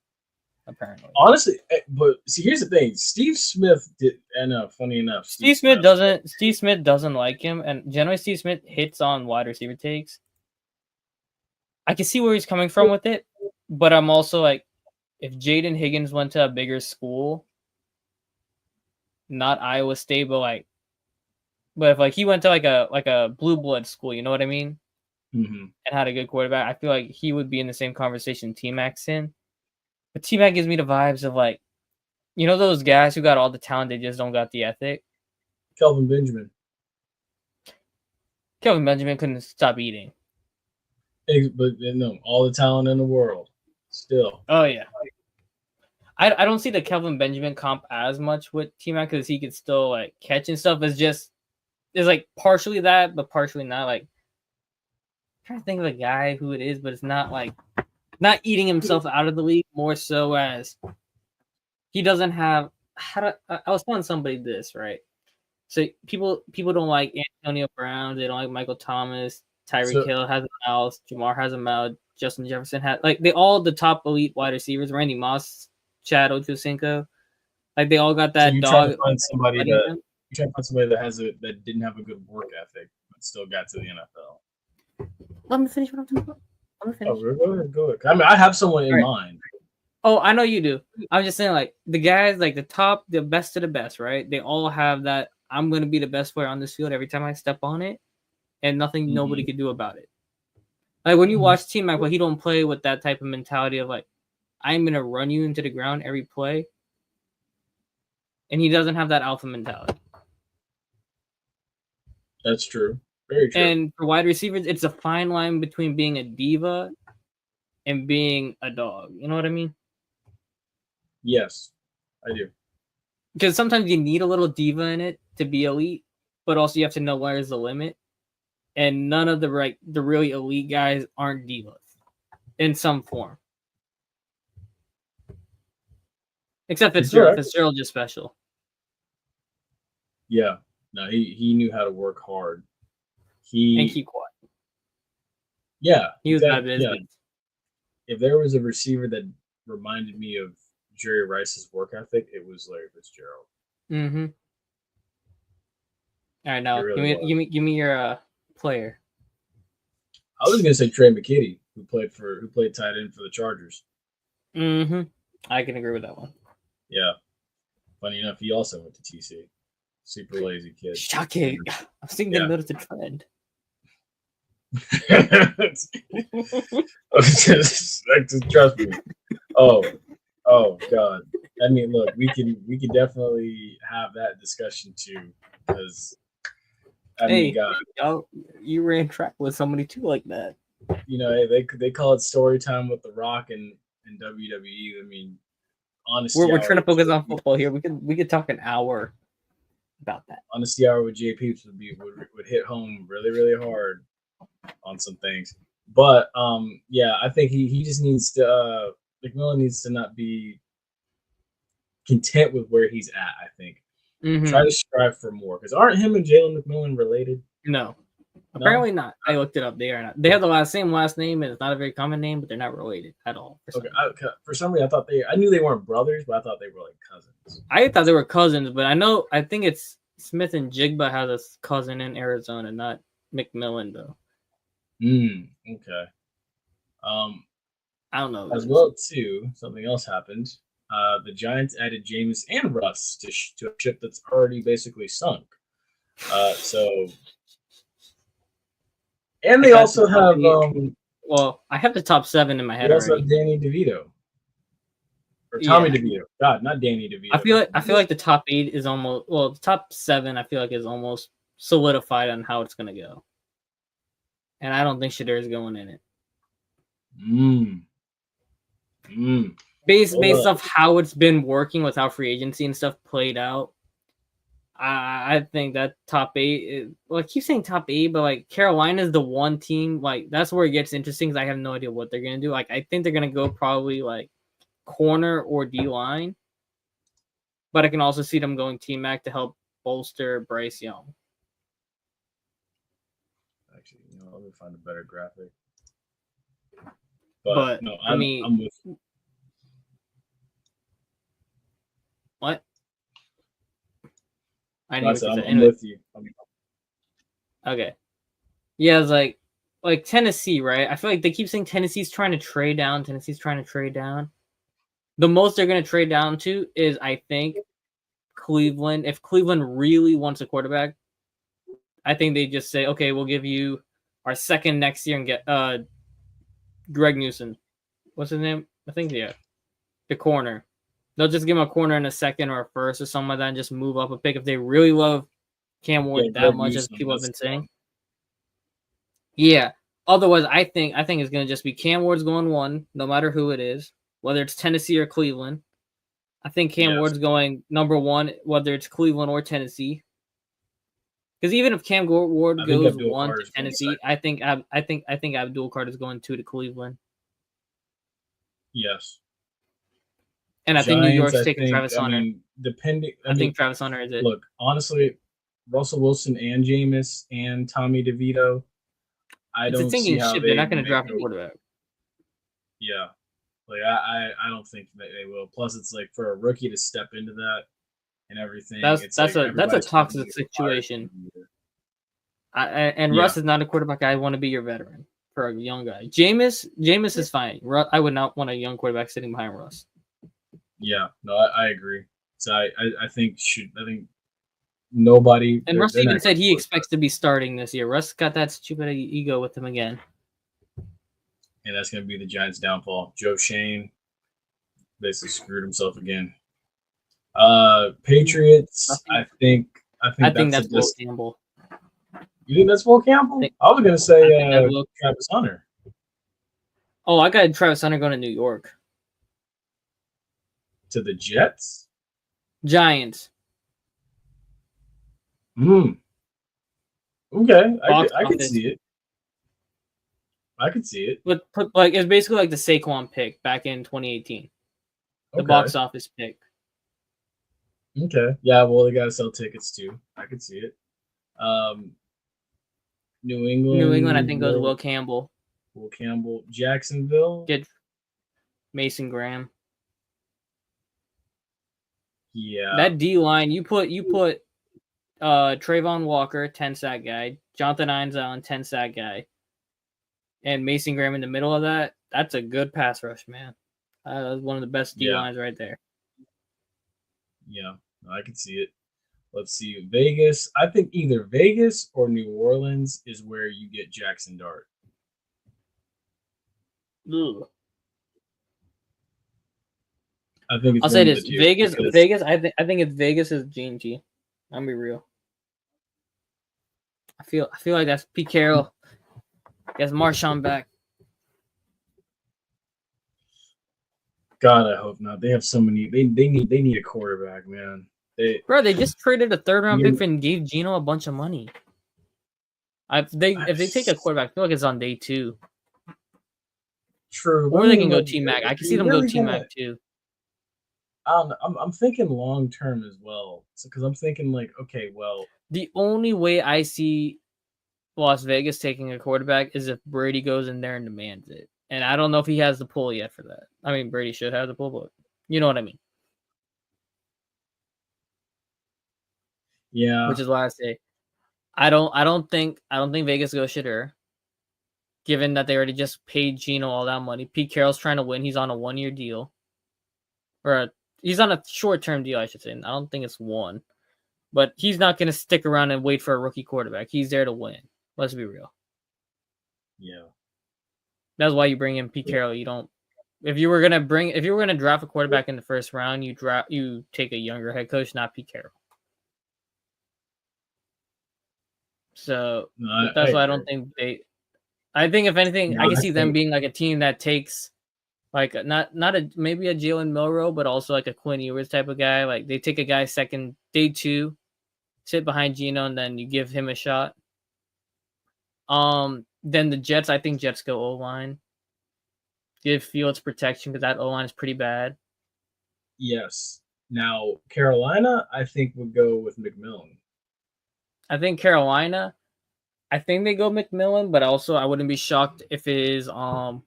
apparently. Honestly, but see, here's the thing: Steve Smith did, and funny enough, Steve Smith doesn't like him, and generally Steve Smith hits on wide receiver takes. I can see where he's coming from with it, but I'm also like, if Jaden Higgins went to a bigger school, not Iowa State, but if like he went to like a blue blood school, you know what I mean, Mm-hmm. and had a good quarterback, I feel like he would be in the same conversation T-Mac's in. But T-Mac gives me the vibes of like, you know, those guys who got all the talent, they just don't got the ethic. Kelvin Benjamin. Kelvin Benjamin couldn't stop eating. But no, all the talent in the world, still. Oh yeah. I don't see the Kelvin Benjamin comp as much with T-Mac because he could still like catch and stuff. It's like partially that, but partially not. Like, I'm trying to think of a guy who it is, but it's not like not eating himself out of the league. More so as he doesn't have. I was telling somebody this, right? So people don't like Antonio Brown. They don't like Michael Thomas. Tyreek Hill has a mouth. Jamar has a mouth. Justin Jefferson had they all the top elite wide receivers. Randy Moss, Chad Ochocinco, like they all got that so dog. Trying to find somebody that didn't have a good work ethic but still got to the NFL. Let me finish what I'm talking about. Go ahead. I mean, I have someone in mind. Oh, I know you do. I'm just saying, like the guys, like the best of the best, right? They all have that. I'm going to be the best player on this field every time I step on it, and nobody could do about it. Like when you watch T-Mac, but he don't play with that type of mentality of like, I'm going to run you into the ground every play, and he doesn't have that alpha mentality. That's true. Very true. And for wide receivers, it's a fine line between being a diva and being a dog. You know what I mean? Yes, I do. Because sometimes you need a little diva in it to be elite, but also you have to know where's the limit. And none of the really elite guys aren't divas in some form. Except Fitzgerald. Fitzgerald just special. Yeah. No, he knew how to work hard. And keep quiet. Yeah. He was bad business. Yeah. If there was a receiver that reminded me of Jerry Rice's work ethic, it was Larry Fitzgerald. Mm-hmm. All right, now really give me your player. I was gonna say Trey McKitty, who played tight end for the Chargers. Mm-hmm. I can agree with that one. Yeah. Funny enough, he also went to TC. Super lazy kid. Shocking. I'm seeing the notice a trend. Trust me. Oh God. I mean, look, we can definitely have that discussion too, because you ran track with somebody too like that. You know, they call it story time with The Rock and WWE. I mean, honestly, we're trying to focus on football here. We could talk an hour about that. Honesty hour with JP would hit home really, really hard on some things. But yeah, I think he just needs to McMillan needs to not be content with where he's at. I think try to strive for more, because aren't him and Jalen McMillan related? No, apparently not. I looked it up. They are not. They have the same last name, and it's not a very common name, but they're not related at all. For some reason, I knew they weren't brothers, but I thought they were like cousins. I thought they were cousins, but I think it's Smith and Jigba has a cousin in Arizona, not McMillan though. Okay. I don't know. As well, too, something else happened. The Giants added Jameis and Russ to a ship that's already basically sunk. And they also have. Well, I have the top 7 in my head. They also have Danny DeVito. Or Tommy DeVito. God, not Danny DeVito. I feel like the top 8 is almost. Well, the top 7 I feel like is almost solidified on how it's gonna go. And I don't think Shadir is going in it. Based off how it's been working with how free agency and stuff played out, I think that top 8. Well, I keep saying top 8, but like Carolina is the one team. Like that's where it gets interesting because I have no idea what they're gonna do. Like I think they're gonna go probably like corner or D line, but I can also see them going T Mac to help bolster Bryce Young. Actually, let me find a better graphic. But no, I mean, I'm with you. What? I No, didn't I'm with you. Okay. Yeah, it's like Tennessee, right? I feel like they keep saying Tennessee's trying to trade down. Tennessee's trying to trade down. The most they're going to trade down to is, I think, Cleveland. If Cleveland really wants a quarterback, I think they just say, okay, we'll give you our second next year and get Greg Newsom. What's his name? I think, yeah. The corner. They'll just give him a corner in a second or a first or something like that and just move up a pick if they really love Cam Ward that Greg much Newsom, as people have been that's saying. Yeah. Otherwise, I think it's going to just be Cam Ward's going 1, no matter who it is, whether it's Tennessee or Cleveland. I think Cam Ward's going number 1, whether it's Cleveland or Tennessee. Because even if Cam Ward goes 1 to Tennessee, I think Abdul Carter is going 2 to Cleveland. Yes. And I think New York's taking Travis Hunter. I think Travis Hunter is it. Look, honestly, Russell Wilson and Jameis and Tommy DeVito, I don't see how they're not going to draft a quarterback. Yeah. Like I don't think that they will. Plus, it's like for a rookie to step into that and everything. That's a toxic situation. Russ is not a quarterback. I want to be your veteran for a young guy. Jameis is fine. I would not want a young quarterback sitting behind Russ. Yeah, no, I agree. So I think nobody. And Russ even said he expects to be starting this year. Russ got that stupid ego with him again. And that's going to be the Giants' downfall. Joe Shane basically screwed himself again. Patriots. I think that's Will Campbell. You think that's Will Campbell? I was going to say Travis Hunter. Oh, I got Travis Hunter going to New York. To the Jets? Giants. Okay, I can see it. I could see it. But like it's basically like the Saquon pick back in 2018. The box office pick. Okay. Yeah, well, they got to sell tickets too. I could see it. New England, I think goes Will Campbell. Jacksonville. Get Mason Graham. Yeah. That D line, you put Trayvon Walker, 10-sack guy, Jonathan Einzell, 10-sack guy, and Mason Graham in the middle of that. That's a good pass rush, man. That's one of the best D lines right there. Yeah, I can see it. Let's see. Vegas. I think either Vegas or New Orleans is where you get Jackson Dart. Ugh. I think I'll say this: Vegas. I think it's Vegas is G&G. I'll be real. I feel like that's Pete Carroll. Gets Marshawn back. God, I hope not. They have so many. They need a quarterback, man. They just traded a 3rd-round pick and gave Geno a bunch of money. If they take a quarterback, I feel like it's on day 2. True. Or they can go T-Mac. I can see them go T-Mac too. I'm thinking long term as well. Because I'm thinking like, okay, well, the only way I see Las Vegas taking a quarterback is if Brady goes in there and demands it. And I don't know if he has the pull yet for that. I mean, Brady should have the pull, but you know what I mean. Yeah. Which is why I say I don't think Vegas goes shitter. Given that they already just paid Geno all that money. Pete Carroll's trying to win. He's on a 1-year deal. He's on a short-term deal, I should say. I don't think it's 1. But he's not going to stick around and wait for a rookie quarterback. He's there to win. Let's be real. Yeah. That's why you bring in Pete Carroll. You don't. If you were gonna draft a quarterback in the 1st round, you take a younger head coach, not Pete Carroll. So that's why I don't think they. I think if anything, I can see them being like a team that takes, like maybe a Jalen Milroe, but also like a Quinn Ewers type of guy. Like they take a guy day 2, sit behind Geno, and then you give him a shot. Then the Jets, I think Jets go O-line. Give Fields protection because that O-line is pretty bad. Yes. Now, Carolina, I think, would go with McMillan. I think Carolina, I think they go McMillan, but also I wouldn't be shocked if it is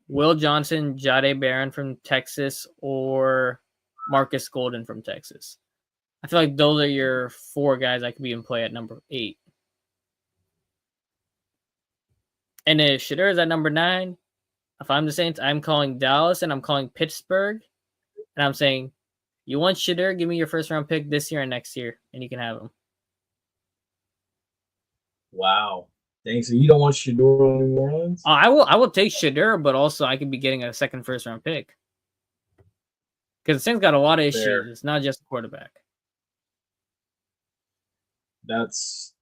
Will Johnson, Jade Barron from Texas, or Marcus Golden from Texas. I feel like those are your 4 guys that could be in play at number 8. And if Shadur is at number 9, if I'm the Saints, I'm calling Dallas and I'm calling Pittsburgh. And I'm saying, you want Shadur? Give me your first round pick this year and next year, and you can have him. Wow. Dang, so you don't want Shador in New Orleans? I will take Shadur, but also I could be getting a second first round pick. Because the Saints got a lot of issues. Fair. It's not just the quarterback. That's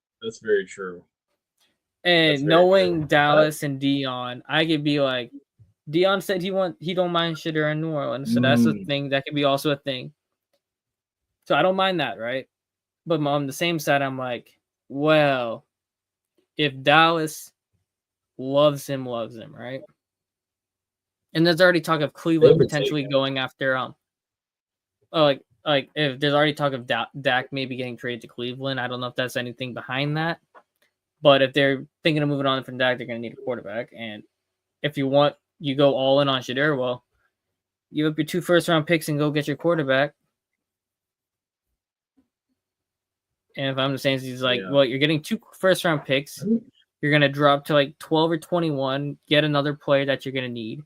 very true. And knowing Dallas and Dion, I could be like, Dion said he don't mind Shadur in New Orleans, so that's a thing. That could be also a thing. So I don't mind that, right? But on the same side, I'm like, well, if Dallas loves him, right? And there's already talk of Cleveland potentially going after like if there's already talk of Dak maybe getting traded to Cleveland. I don't know if that's anything behind that. But if they're thinking of moving on from Dak, they're going to need a quarterback. And if you go all in on Shadur, well, give up your 2 first-round picks and go get your quarterback. And if I'm the Saints, he's like, well, you're getting 2 first-round picks. You're going to drop to like 12 or 21, get another player that you're going to need.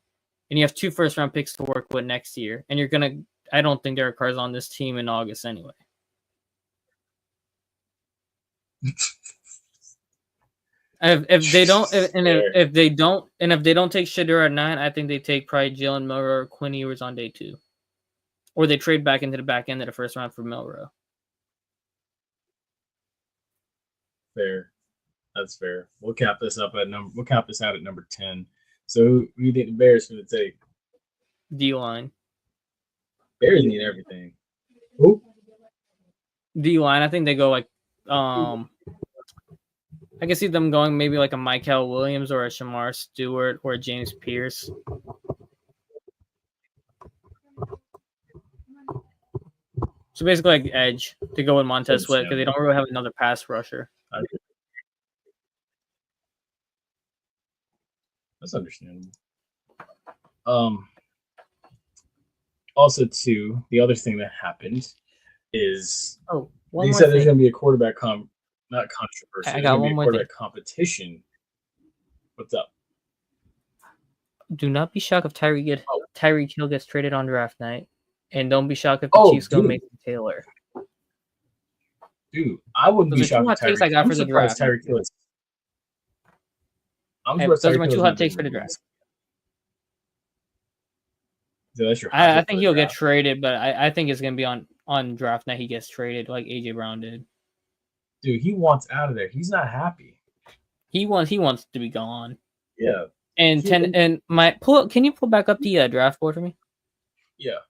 And you have 2 first-round picks to work with next year. And you're going to – I don't think Derek Carr's on this team in August anyway. If they don't take Shadur at 9, I think they take probably Jalen Milroe or Quinn Ewers on day 2, or they trade back into the back end of the first round for Milroe. Fair, that's fair. We'll cap this out at number 10. So who do you think the Bears are going to take? D-line. Bears need everything. Who? D-line. I think they go like I can see them going maybe like a Michael Williams or a Shamar Stewart or a James Pierce. So basically like edge to go with Montez Sweat because they don't really have another pass rusher. That's understandable. Also, too, the other thing that happened is they said there's going to be a quarterback not controversy. I got one more quarterback competition. What's up? Do not be shocked if Tyreek Hill gets traded on draft night, and don't be shocked if the Chiefs go Mason Taylor. Dude, I wouldn't be shocked. Takes I got for the draft. Tyreek Hill. Those are my 2 hot takes for the draft. So that's your I think he'll get traded, but I think it's gonna be on draft night. He gets traded like AJ Brown did. Dude, he wants out of there. He's not happy. He wants to be gone. Yeah. And can you pull back up the draft board for me? Yeah.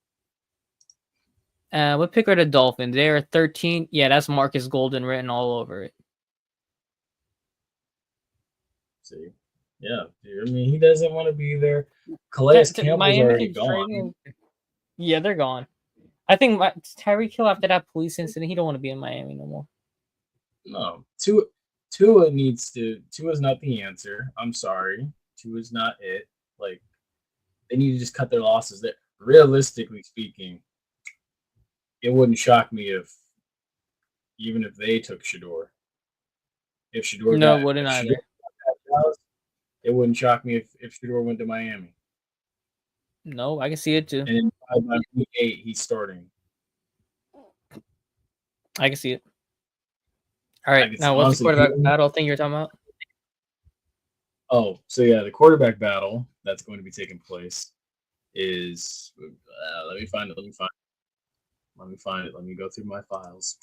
What pick are the Dolphins? They are 13. Yeah, that's Marcus Golden written all over it. See, yeah, dude, I mean, he doesn't want to be there. Calais Campbell's already gone. Yeah, they're gone. I think Tyreek Hill after that police incident, he don't want to be in Miami no more. No, Tua is not the answer. I'm sorry, Tua is not it. Like, they need to just cut their losses. There, realistically speaking, it wouldn't shock me even if they took Shador. If Shador, wouldn't either. It wouldn't shock me if Shador went to Miami. No, I can see it too. And by week 8, he's starting. I can see it. All right, now what's the quarterback battle thing you're talking about? Oh, so yeah, the quarterback battle that's going to be taking place is let me find it. Let me go through my files.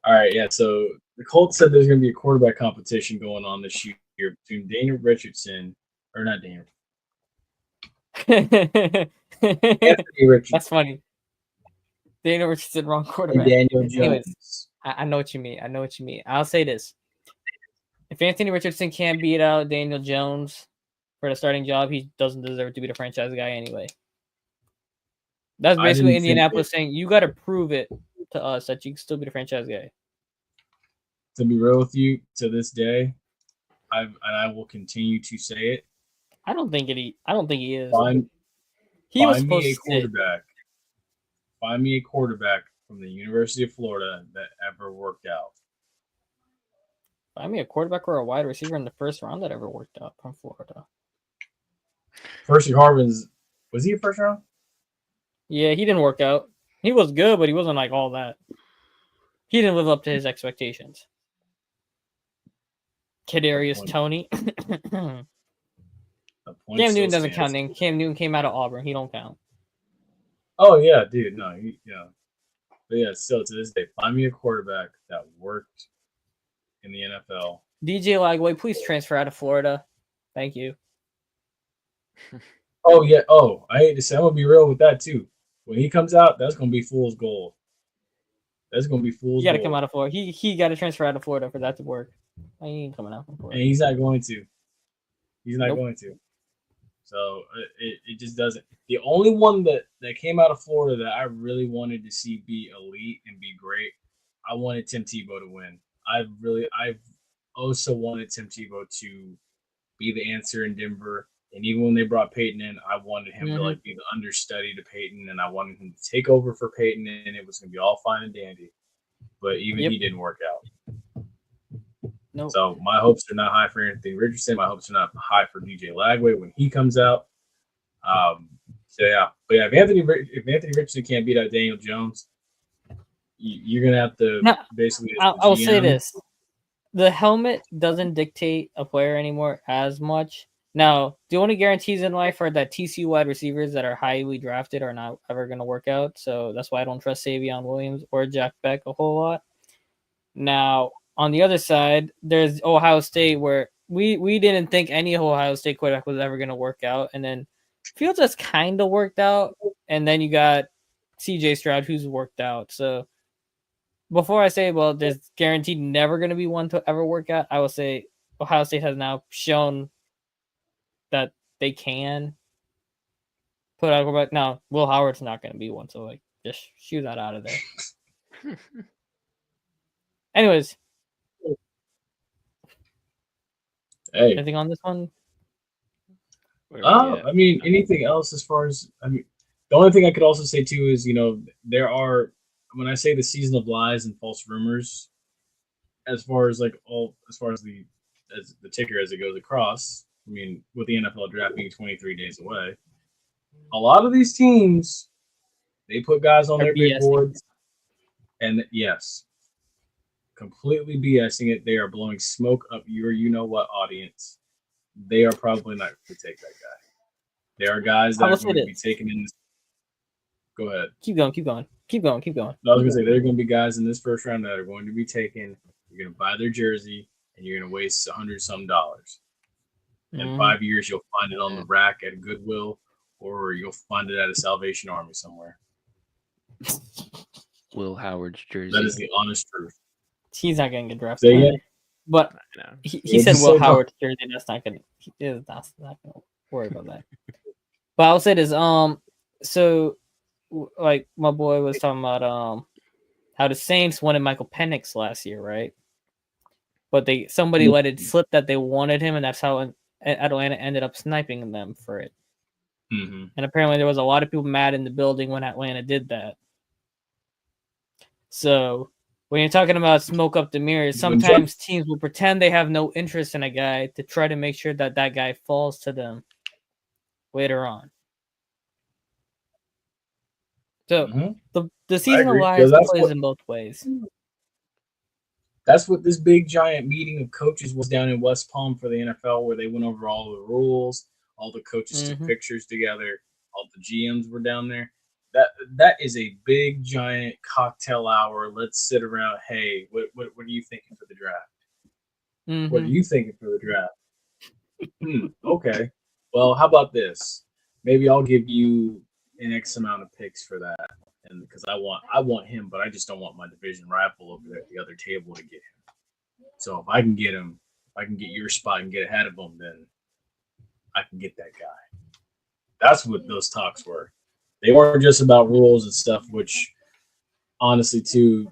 All right, yeah. So the Colts said there's going to be a quarterback competition going on this year between Daniel Richardson, or not Daniel. Anthony Richardson. That's funny. Daniel Richardson, wrong quarterback. And Daniel Jones. I know what you mean. I know what you mean. I'll say this: if Anthony Richardson can't beat out Daniel Jones for the starting job, he doesn't deserve to be the franchise guy anyway. That's basically Indianapolis saying you got to prove it to us that you can still be the franchise guy. To be real with you, to this day, I will continue to say it. I don't think he is. He was supposed to quarterback. Find me a quarterback from the University of Florida that ever worked out. Find me a quarterback or a wide receiver in the first round that ever worked out from Florida. Percy Harvin's, was he a first round? Yeah, he didn't work out. He was good, but he wasn't like all that. He didn't live up to his expectations. Kadarius Toney. Cam Newton doesn't count. Cam Newton came out of Auburn. He don't count. Oh yeah, dude. No, yeah. But yeah, still to this day, find me a quarterback that worked in the NFL. DJ Lagway, please transfer out of Florida. Thank you. Oh yeah. Oh, I hate to say, I'm gonna be real with that too. When he comes out, that's gonna be fool's gold. That's gonna be fool's gold. He got to come out of Florida. He got to transfer out of Florida for that to work. He ain't coming out from Florida. And he's not going to. He's not going to. So it just doesn't. The only one that came out of Florida that I really wanted to see be elite and be great, I wanted Tim Tebow to win. I also wanted Tim Tebow to be the answer in Denver. And even when they brought Peyton in, I wanted him to like be the understudy to Peyton, and I wanted him to take over for Peyton, and it was going to be all fine and dandy. But even he didn't work out. Nope. So my hopes are not high for Anthony Richardson. My hopes are not high for DJ Lagway when he comes out. So yeah, but yeah, if Anthony Richardson can't beat out Daniel Jones, you're gonna have to basically. I'll say this: the helmet doesn't dictate a player anymore as much. Now, the only guarantees in life are that TCU wide receivers that are highly drafted are not ever going to work out. So that's why I don't trust Savion Williams or Jack Beck a whole lot. Now, on the other side, there's Ohio State where we didn't think any Ohio State quarterback was ever going to work out. And then Fields has kind of worked out. And then you got CJ Stroud who's worked out. So before I say, well, there's guaranteed never going to be one to ever work out, I will say Ohio State has now shown that they can put out a quarterback. Now, Will Howard's not going to be one, so like just shoot that out of there. Anyways, hey, anything on this one? I mean, anything else as far as the only thing I could also say too is there are, when I say the season of lies and false rumors, as far as the ticker as it goes across. I mean, with the NFL draft being 23 days away, a lot of these teams, they put guys on their big boards, and yes, completely BSing it. They are blowing smoke up your you-know-what audience. They are probably not going to take that guy. There are guys that are going to be taken in this. Go ahead. Keep going. No, I was going to say, there are going to be guys in this first round that are going to be taken. You're going to buy their jersey, and you're going to waste $100-some. In 5 years, you'll find it on the rack at Goodwill, or you'll find it at a Salvation Army somewhere. Will Howard's jersey. That is the honest truth. He's not going to get drafted. But he said Will Howard's jersey. That's not going to worry about that. But I'll say this. So like my boy was talking about how the Saints wanted Michael Penix last year, right? But somebody let it slip that they wanted him, and that's how Atlanta ended up sniping them for it. Mm-hmm. And apparently there was a lot of people mad in the building when Atlanta did that. So when you're talking about smoke up the mirrors, sometimes teams will pretend they have no interest in a guy to try to make sure that guy falls to them later on. So the season of lies plays in both ways. That's what this big giant meeting of coaches was down in West Palm for the NFL, where they went over all the rules. All the coaches took pictures together. All the GMs were down there. That is a big giant cocktail hour. Let's sit around. Hey, what are you thinking for the draft? What are you thinking for the draft? Okay. Well, how about this? Maybe I'll give you an X amount of picks for that, and because I want him, but I just don't want my division rival over there at the other table to get him. So if I can get him, if I can get your spot and get ahead of him, then I can get that guy. That's what those talks were. They weren't just about rules and stuff, which honestly, too,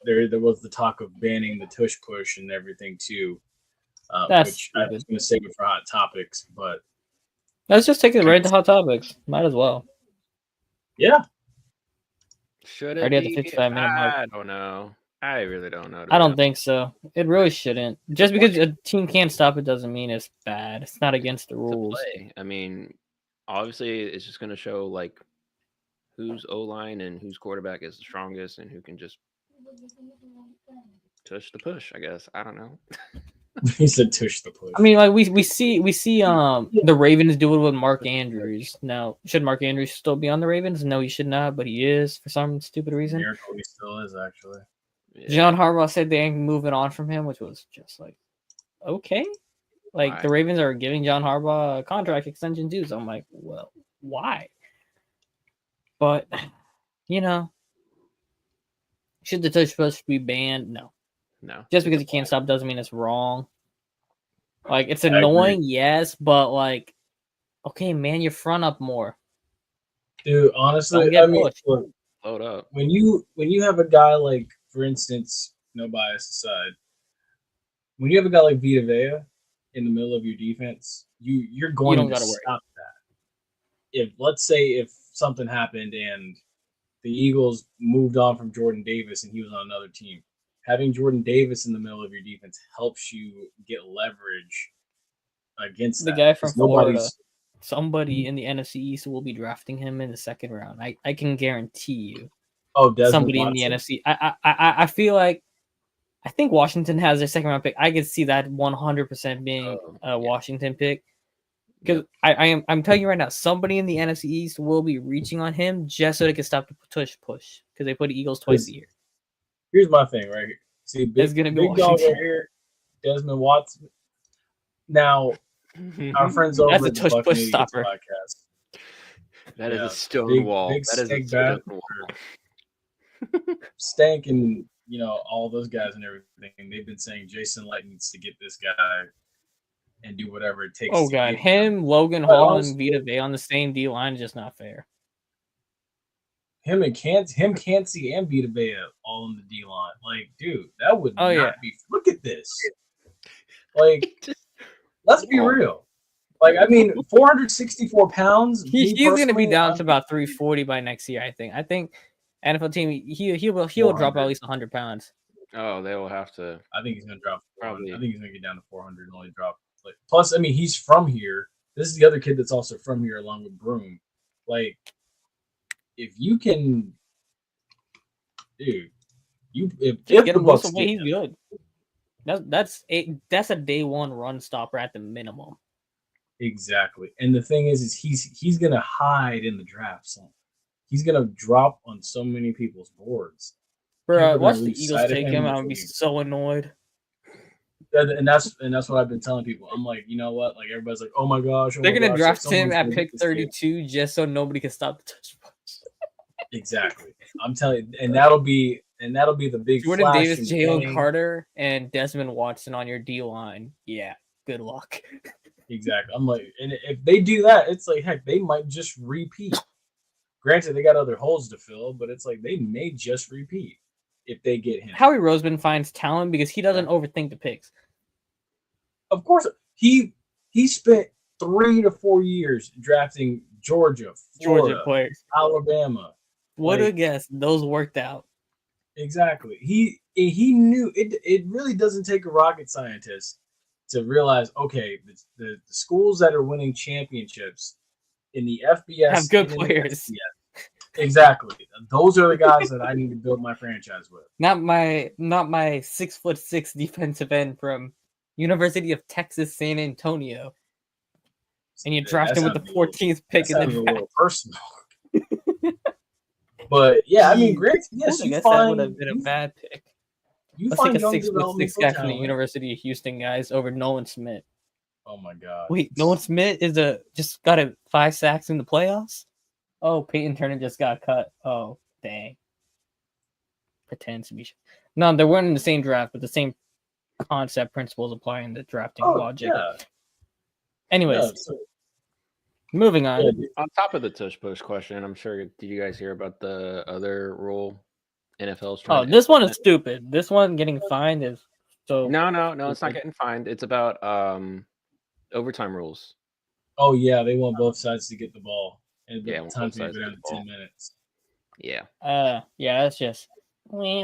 there was the talk of banning the tush push and everything too, which I was going to save it for hot topics, but let's just take it right to hot topics. Might as well. Yeah. Should it already be? At the 55-minute mark. I don't know. I really don't know. I don't think so. It really shouldn't. Just because a team can't stop it doesn't mean it's bad. It's not against the rules. I mean, obviously, it's just going to show like whose O-line and whose quarterback is the strongest and who can just tush the push, I guess. I don't know. He said tush the push. I mean, like we see the Ravens do it with Mark Andrews. Now, should Mark Andrews still be on the Ravens? No, he should not, but he is for some stupid reason. Miracle he still is, actually. Yeah. John Harbaugh said they ain't moving on from him, which was just like, okay. Like, why? The Ravens are giving John Harbaugh a contract extension too, so I'm like, well, why? But, should the tush push be banned? No. Just because you can't stop doesn't mean it's wrong. Like, it's annoying, yes, but like, okay, man, your front up more. Dude, honestly, I mean, look, load up. When you have a guy like, for instance, no bias aside, when you have a guy like Vita Vea in the middle of your defense, you're going to stop that. If let's say if something happened and the Eagles moved on from Jordan Davis and he was on another team, having Jordan Davis in the middle of your defense helps you get leverage against the guy from Florida. Somebody in the NFC East will be drafting him in the second round. I can guarantee you. Oh, Desmond somebody Watson. In the NFC. I feel like I think Washington has their second round pick. I could see that 100% being a Washington pick. Because I'm telling you right now, somebody in the NFC East will be reaching on him just so they can stop the tush push. Because they play the Eagles twice a year. Here's my thing right here. See, big dog right here, Desmond Watson. Now, our friends over at the tush push stopper podcast. That is a stone wall. That is a stone wall. Stank and all those guys and everything. They've been saying Jason Light needs to get this guy and do whatever it takes. Oh god, him, Logan Hall, and Vita Vea on the same D line is just not fair. Him Cansey and Vita Vea all on the D line. Like, dude, that would not be. Look at this. Like, let's be real. Like, I mean, 464 pounds. He's going to be down to about 340 by next year. I think NFL team he will drop at least 100 pounds. Oh, they will have to. I think he's going to drop. Probably. I think he's going to get down to 400 and only drop. Like, plus, I mean, he's from here. This is the other kid that's also from here, along with Broom. Like, if you can, dude, if get him most of the way, he's good. That's a day one run stopper at the minimum. Exactly, and the thing is he's gonna hide in the draft. So he's gonna drop on so many people's boards. Bro, watch the Eagles take him. I would be so annoyed. And that's what I've been telling people. I'm like, you know what? Like, everybody's like, oh my gosh, they're gonna draft him at pick 32 just so nobody can stop the touch push. Exactly, I'm telling you, and that'll be the big Jordan Davis, Jalen Carter, and Desmond Watson on your D line. Yeah, good luck. Exactly. I'm like, and if they do that, it's like, heck, they might just repeat. Granted, they got other holes to fill, but it's like they may just repeat if they get him. Howie Roseman finds talent because he doesn't overthink the picks. Of course, he spent 3 to 4 years drafting Georgia players, Alabama. What a guess! Those worked out. Exactly. He knew it. It really doesn't take a rocket scientist to realize, okay, the schools that are winning championships in the FBS have good players. Exactly. Those are the guys that I need to build my franchise with. Not my 6'6" defensive end from University of Texas San Antonio. And you draft him with the 14th pick in the draft. A little personal. But yeah, I mean, great. Yes, I guess that would have been a bad pick. Let's take a 6'6" guy from the University of Houston guys over Nolan Smith. Oh my god! Wait, Nolan Smith just got 5 sacks in the playoffs. Oh, Peyton Turner just got cut. Oh, Dang. Pretends to be. No, they weren't in the same draft, but the same concept principles apply in the drafting logic. Yeah. Anyways, Yeah, so, moving on. yeah, On top of the tush push question, I'm sure. Did you guys hear about the other rule? NFL's trying. This one is stupid. This one getting fined is so. No, it's not getting fined. It's about overtime rules. Oh yeah, they want both sides to get the ball, and Yeah, the want time both to sides go to down get to the 10 ball. minutes. Yeah. Yeah, that's just. We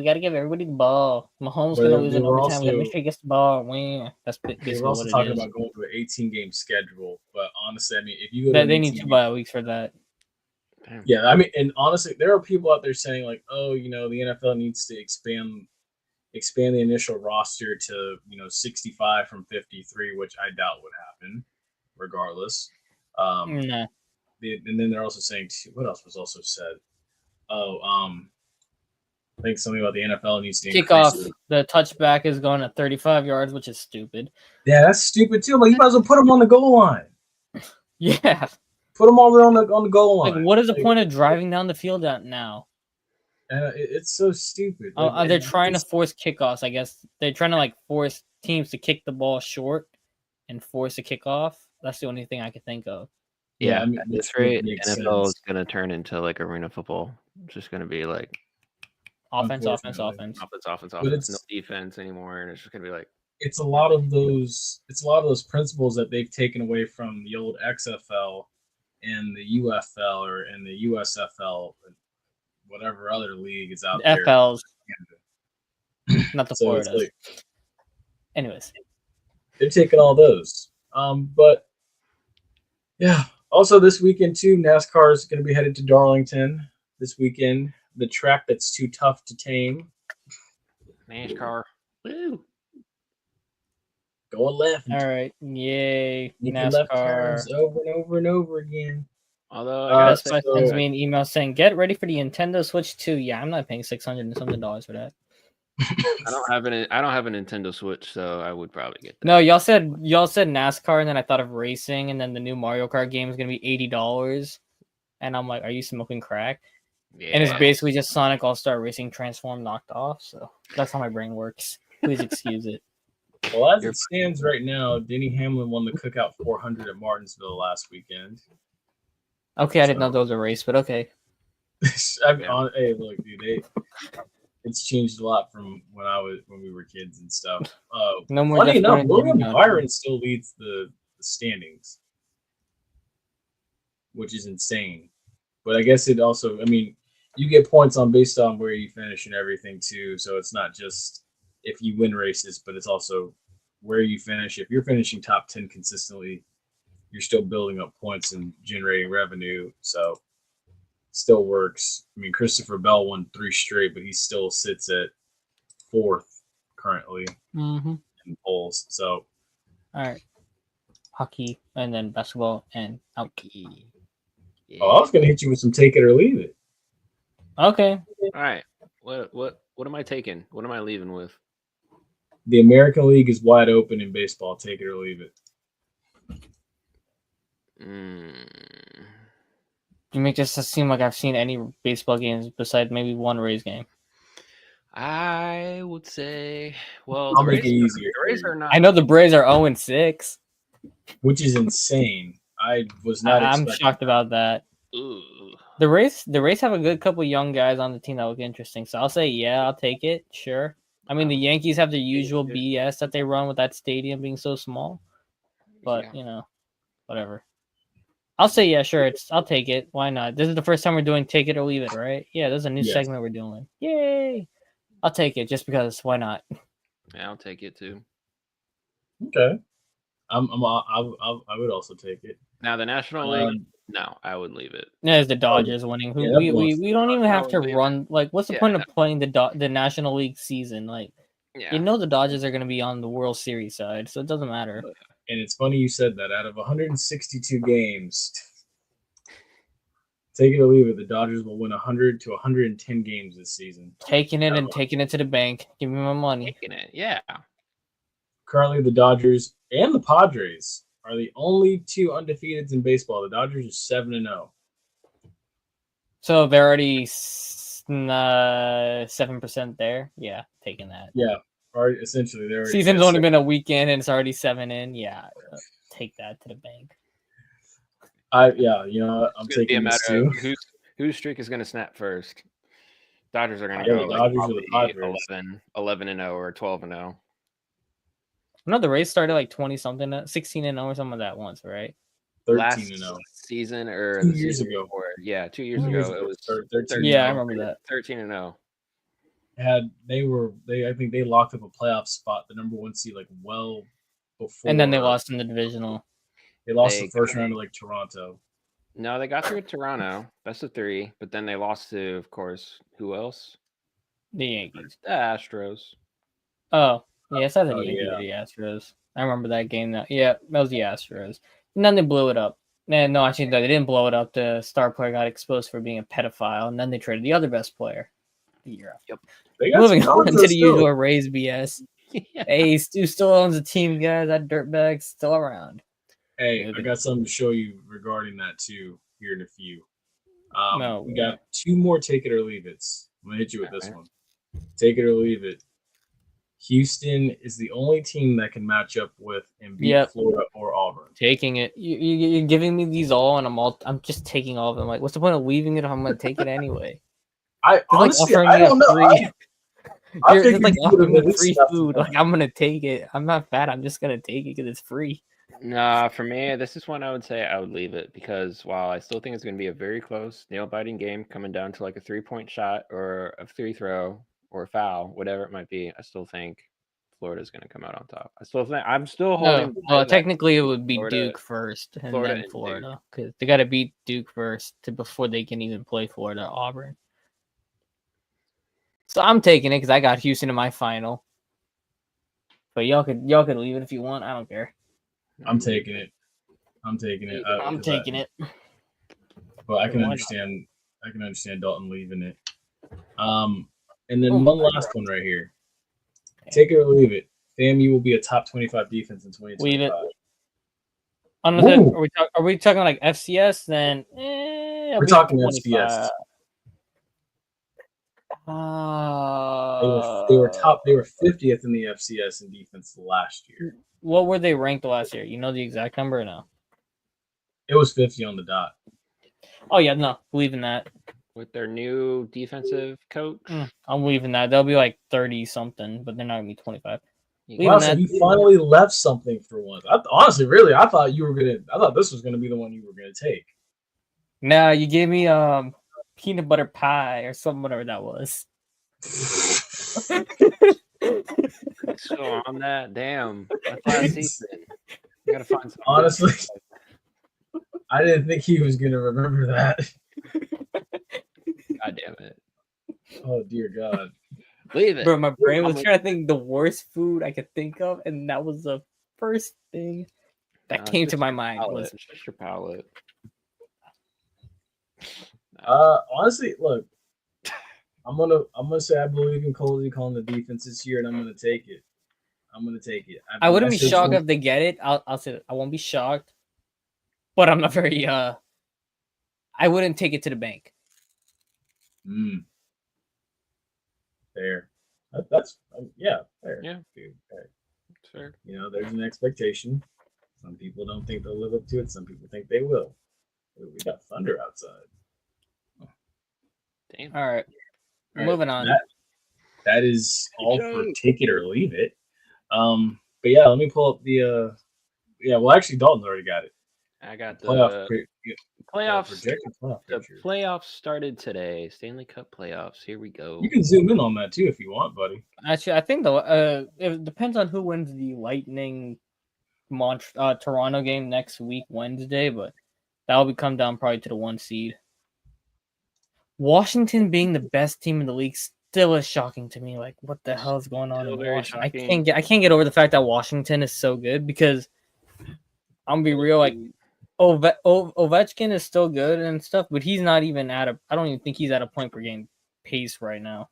got to give everybody the ball. Mahomes But gonna lose they in were overtime. We gotta make also- sure he gets the ball. Wah. That's They basically were also what it talking is. about going to an 18-game schedule, but honestly, I mean, if you go to They an need 2 18 bye weeks for that. Damn. yeah, I mean, and honestly, there are people out there saying like, oh, the NFL needs to expand the initial roster to 65 from 53, which I doubt would happen, regardless. Nah. And then they're also saying what else was also said? Oh, I think something about the NFL needs to Kickoff. increase. The touchback is going at 35 yards, which is stupid. Yeah, that's stupid too. But you might as well put them on the goal line. Yeah. Put them all on the goal line. Like, what is the point of driving down the field now? It's so stupid. They're trying to force kickoffs. I guess they're trying to force teams to kick the ball short and force a kickoff. That's the only thing I could think of. Yeah, I mean, at this which rate, makes NFL is sense. gonna turn into like arena football. It's just gonna be like Offense. offense, But no defense anymore, and it's just gonna be like it's a lot of those principles that they've taken away from the old XFL and the UFL or in the USFL, whatever other league is out there. FLs, not the So Floridas. it's like Anyways, they're taking all those. But yeah. Also this weekend too, NASCAR is going to be headed to Darlington this weekend. The track that's too tough to tame. NASCAR. Woo! Going left. all right, yay, Making left NASCAR. turns over and over and over again. Although I gotta Best say, Buy sends me an email saying, "Get ready for the Nintendo Switch 2." Yeah, I'm not paying $600 and something for that. I don't have a Nintendo Switch, so I would probably get that. No, y'all said NASCAR, and then I thought of racing, and then the new Mario Kart game is gonna be $80, and I'm like, are you smoking crack? Yeah. And it's basically just Sonic All-Star Racing Transform knocked off. So that's how my brain works. Please excuse it. Well, as it stands right now, Denny Hamlin won the Cookout 400 at Martinsville last weekend. Okay, I didn't know there was a race, but okay. Hey, look, dude, it's changed a lot from when we were kids and stuff. No more. Funny enough, Deftones William anymore. Byron still leads the standings, which is insane. But I guess it also, I mean, you get points based on where you finish and everything too. So it's not just if you win races, but it's also where you finish. If you're finishing top 10 consistently, you're still building up points and generating revenue. So it still works. I mean, Christopher Bell won 3 straight, but he still sits at 4th currently in polls. So, all right, hockey and then basketball and Hockey. Yeah. I was gonna hit you with some take it or leave it. Okay. All right. What am I taking? What am I leaving with? The American League is wide open in baseball. Take it or leave it. You make this seem like I've seen any baseball games besides maybe one Rays game. I would say, well, I'll the make it Rays, easier. the Rays are not. I know the Braves are 0-6. Which is insane. I was not. I'm shocked about that. Ooh. The Rays have a good couple young guys on the team that look interesting. So I'll say, yeah, I'll take it. Sure. I mean, the Yankees have the usual BS that they run with that stadium being so small. But, whatever. I'll say, yeah, sure. I'll take it. Why not? This is the first time we're doing take it or leave it, right? Yeah, there's a new segment we're doing. Yay. I'll take it just because. Why not? Yeah, I'll take it too. Okay. I would also take it. Now the National League, no, I would leave it. There's the Dodgers winning. We don't even have to run. Like, what's the point of playing the National League season? Like, the Dodgers are going to be on the World Series side, so it doesn't matter. And it's funny you said that. Out of 162 games, take it or leave it, the Dodgers will win 100 to 110 games this season. Taking it and taking it to the bank. Give me my money. Taking it, yeah. Currently, the Dodgers and the Padres are the only 2 undefeateds in baseball. The Dodgers are 7-0. So they're already 7% there. Yeah, taking that. Yeah, already essentially they're already Season's only been a weekend and it's already 7 in. Yeah, take that to the bank. I'm It's gonna be a taking this matter too. of whose streak is gonna snap first. Dodgers are gonna Yeah, go the like Dodgers or the probably Padres. 11-0 or 12-0. No, the Rays started like 20 something, 16-0 or something like that once, right? 13-0. Season or 2 the years season ago. before. Yeah, 2 years 2 ago years it ago, was 13. Yeah, I remember that. 13-0. I think they locked up a playoff spot, the number 1 seed, like well before. And then they lost in the divisional. They lost the first round to like Toronto. No, they got through Toronto, best of 3, but then they lost to, of course, who else? The Yankees. The Astros. Oh, yes, I think Oh, the Yankees yeah. or the Astros. I remember that game. Yeah, that was the Astros. And then they blew it up. No, actually, no, they didn't blow it up. The star player got exposed for being a pedophile, and then they traded the other best player the year after. Yep. They got Moving some on talent to the still. usual Rays BS. Hey, Stu still owns the team, guys. That dirtbag's still around. Hey, I got something to show you regarding that too here in a few. We got 2 more take it or leave it's. I'm gonna hit you with this one. Take it or leave it. Houston is the only team that can match up with and beat Florida or Auburn. Taking it. You're giving me these all, and I'm just taking all of them. Like, what's the point of leaving it if I'm gonna take it anyway? I honestly, like I don't know. You're like offering me free food. Like, I'm gonna take it. I'm not fat. I'm just gonna take it because it's free. Nah, for me, this is one I would say I would leave it because while I still think it's going to be a very close, nail-biting game coming down to like a 3-point shot or a free throw or a foul, whatever it might be, I still think Florida's going to come out on top. I'm still holding. No, technically it would be Florida, Duke first and Florida then and Florida because they got to beat Duke first before they can even play Florida Auburn. So I'm taking it because I got Houston in my final. But y'all could leave it if you want. I don't care. I'm taking it. I'm taking it. But I can understand. I can understand Dalton leaving it. And then one last one right here. Take it or leave it. FAMU will be a top 25 defense in 2025. Leave it. Unless are we talking like FCS? Then we're talking FCS. They were top. They were 50th in the FCS in defense last year. What were they ranked last year? You know the exact number or no? It was 50 on the dot. Oh yeah, no, leaving that. With their new defensive coach, I'm leaving that. They'll be like 30 something, but they're not gonna be 25. Wow, so you finally left something for once. Honestly, really, I thought this was gonna be the one you were gonna take. Nah, you gave me peanut butter pie or something, whatever that was. So on that, damn, that's last season. You gotta find something. Honestly, I didn't think he was gonna remember that. God damn it! Oh dear God! Leave it, bro. My brain was trying to think the worst food I could think of, and that was the first thing that came to my mind. Was just your palate. Honestly, look, I'm gonna say I believe in Colsey calling the defense this year, and I'm gonna take it. I wouldn't be shocked if they get it. I'll say that. I won't be shocked, but I'm not very. I wouldn't take it to the bank. Fair. That's yeah, fair. Yeah, dude. Fair. Fair. You know, there's an expectation. Some people don't think they'll live up to it. Some people think they will. We got thunder outside. Damn. All right. Moving on. That is all for take it or leave it. But yeah, let me pull up the well, actually Dalton's already got it. I got the playoffs. The playoffs started today. Stanley Cup playoffs. Here we go. You can zoom in on that too if you want, buddy. Actually, I think it depends on who wins the Lightning Toronto game next week, Wednesday, but that will come down probably to the 1 seed. Washington being the best team in the league still is shocking to me. Like, what the hell is going on in Washington? I can't get over the fact that Washington is so good because I'm gonna be real. Like, Ovechkin is still good and stuff, but he's not even I don't even think he's at a point per game pace right now.